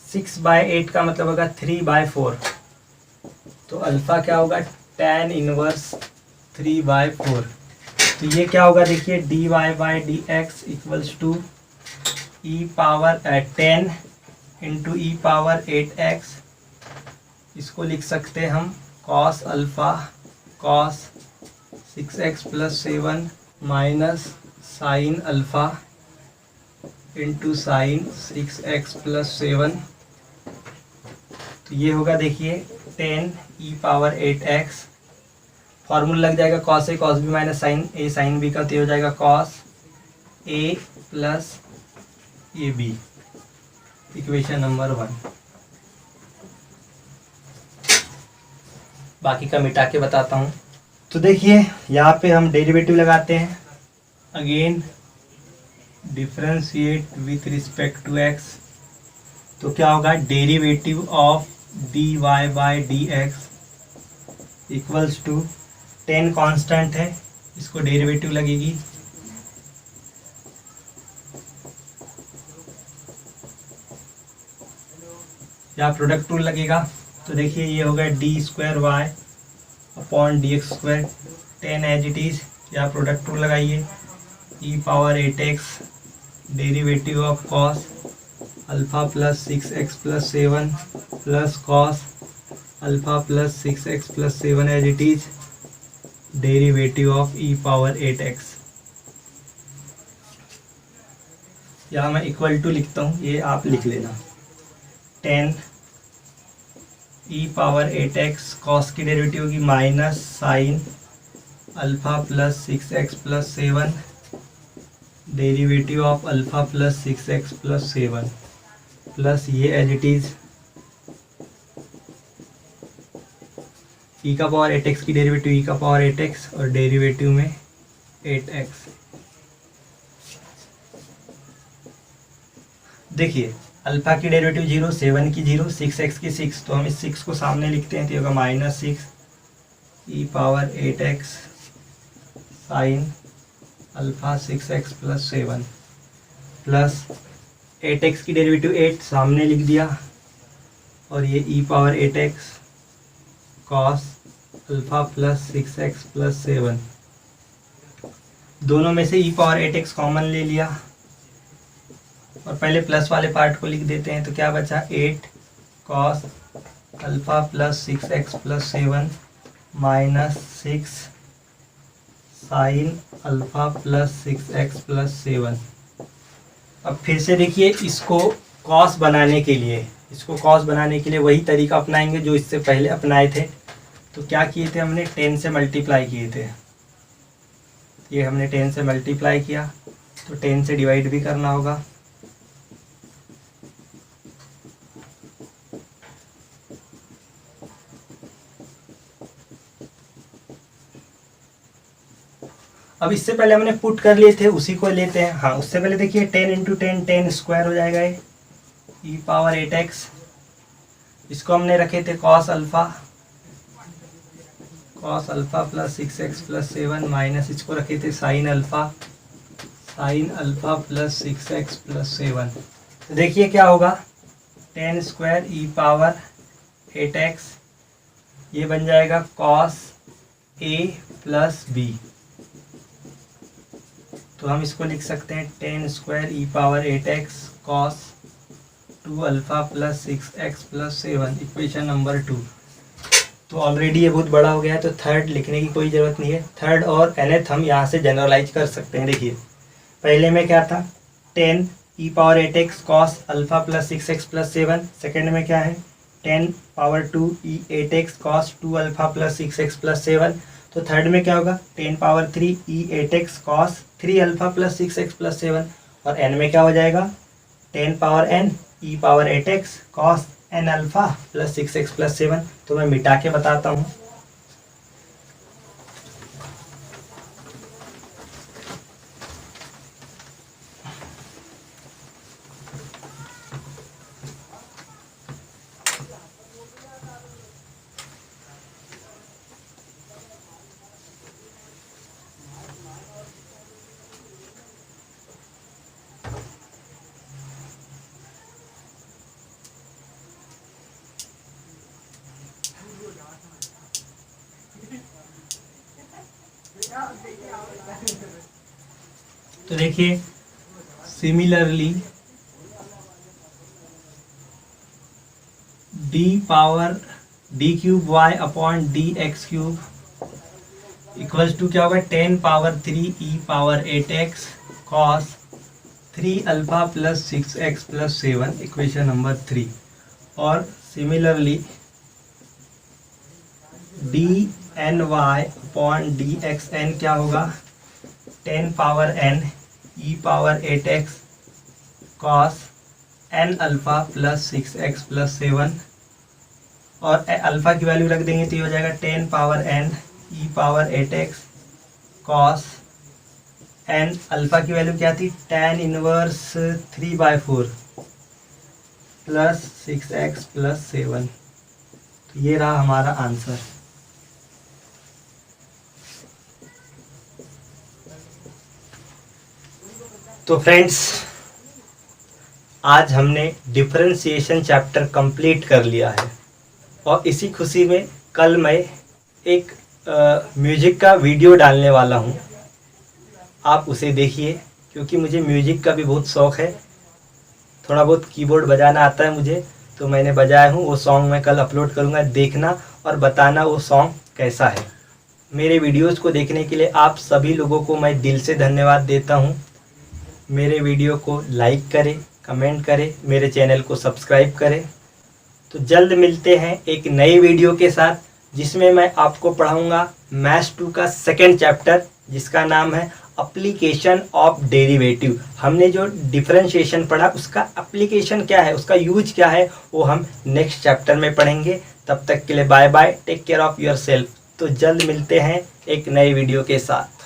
Speaker 1: 6/8 का मतलब होगा 3/4, तो अल्फ़ा क्या होगा, tan इनवर्स 3/4। तो ये क्या होगा देखिए, d Y by D x equals to e power 10 into e power 8x। इसको लिख सकते हैं हम cos alpha cos 6x plus 7 minus sine alpha into sine 6x plus 7। तो ये होगा देखिए 10 ई पावर 8x। फॉर्मूला लग जाएगा cos a cos b minus sine a sine b का, तो ये हो जाएगा cos a plus a b, equation number 1। बाकी का मिटा के बताता हूँ। तो देखिए यहाँ पे हम डेरिवेटिव लगाते हैं, again differentiate with respect to x. तो क्या होगा, derivative of D Y by D x equals to 10 constant है, इसको डेरिवेटिव लगेगी या प्रोडक्ट रूल लगेगा। तो देखिए ये होगा d square Y upon D x square, 10 as it is, या प्रोडक्ट रूल लगाइए, e power 8x derivative of cos alpha plus 6x plus 7 plus cos alpha plus 6x plus 7 as it is derivative of e power 8x। यहाँ मैं equal to लिखता हूँ, ये आप लिख लेना। 10 ई पावर 8x कॉस की डेरिवेटिव होगी minus sine alpha plus 6x plus 7 derivative of alpha plus 6x plus 7 plus ये एज इट इज ई का पावर 8x की डेरिवेटिव ई का पावर 8x और डेरिवेटिव में 8x। देखिए अल्फ़ा की डेरिवेटिव 0, 7 की 0, 6x की 6, तो हम इस 6 को सामने लिखते हैं, तो होगा minus 6 e power 8x sine alpha 6x plus 7 plus 8x की डेरिवेटिव 8 सामने लिख दिया, और ये e power 8x cos alpha plus 6x plus 7, दोनों में से ई पावर 8x कॉमन ले लिया और पहले प्लस वाले पार्ट को लिख देते हैं। तो क्या बचा, 8 cos alpha plus 6x plus 7 minus 6 sine alpha plus 6x plus 7। अब फिर से देखिए इसको कॉस बनाने के लिए वही तरीका अपनाएंगे जो इससे पहले अपनाए थे। तो क्या किए थे हमने, 10 से मल्टीप्लाई किए थे, ये हमने 10 से मल्टीप्लाई किया, तो 10 से डिवाइड भी करना होगा। अब इससे पहले हमने पुट कर लिए थे, उसी को लेते हैं। हाँ, उससे पहले देखिए 10 इंटू 10 10 स्क्वायर हो जाएगा ये ई पावर 8x। इसको हमने रखे थे cos alpha plus 6x plus 7 minus इसको रखे थे sine alpha plus 6x plus 7। तो देखिए क्या होगा, 10 स्क्वायर ई पावर 8x, ये बन जाएगा कॉस a प्लस b। तो हम इसको लिख सकते हैं 10 square e power 8x cos 2 alpha plus 6x plus 7, equation number 2। तो ऑलरेडी ये बहुत बड़ा हो गया है, तो थर्ड लिखने की कोई ज़रूरत नहीं है। थर्ड और nth हम यहाँ से जनरलाइज कर सकते हैं। देखिए पहले में क्या था, 10 e power 8x cos alpha plus 6x plus 7। Second में क्या है, 10 power 2 e 8x cos 2 alpha plus 6x plus 7। तो थर्ड में क्या होगा, 10 power 3 e 8x cos 3 alpha plus 6x plus 7। और n में क्या हो जाएगा, 10 power n e power 8x cos n alpha plus 6x plus 7। तो मैं मिटा के बताता हूँ। तो देखिए similarly d power d cube Y upon D x cube equals to क्या होगा 10 power 3 e power 8x cos 3 alpha plus 6x plus 7 equation number 3। और similarly d n y upon D x n क्या होगा 10 power n e power 8x cos n alpha plus 6x plus 7 और alpha की value रख देंगे तो ये हो जाएगा 10 power n e power 8x cos n alpha की वैल्यू क्या थी tan inverse 3/4 plus 6x plus 7। तो ये रहा हमारा आंसर। तो फ्रेंड्स आज हमने डिफरेंशिएशन चैप्टर कंप्लीट कर लिया है और इसी खुशी में कल मैं एक म्यूजिक का वीडियो डालने वाला हूँ। आप उसे देखिए क्योंकि मुझे म्यूजिक का भी बहुत शौक़ है, थोड़ा बहुत कीबोर्ड बजाना आता है मुझे, तो मैंने बजाया हूँ। वो सॉन्ग मैं कल अपलोड करूँगा, देखना और बताना वो सॉन्ग कैसा है। मेरे वीडियोस को देखने के लिए आप सभी लोगों को मैं दिल से धन्यवाद देता हूँ। मेरे वीडियो को लाइक करें, कमेंट करें, मेरे चैनल को सब्सक्राइब करें। तो जल्द मिलते हैं एक नई वीडियो के साथ जिसमें मैं आपको पढ़ाऊँगा मैथ्स 2 का सेकंड चैप्टर जिसका नाम है एप्लीकेशन ऑफ डेरिवेटिव। हमने जो डिफरेंशिएशन पढ़ा उसका एप्लीकेशन क्या है, उसका यूज क्या है, वो हम नेक्स्ट चैप्टर में पढ़ेंगे। तब तक के लिए bye bye, take care of yourself. तो जल्द मिलते हैं एक नए वीडियो के साथ।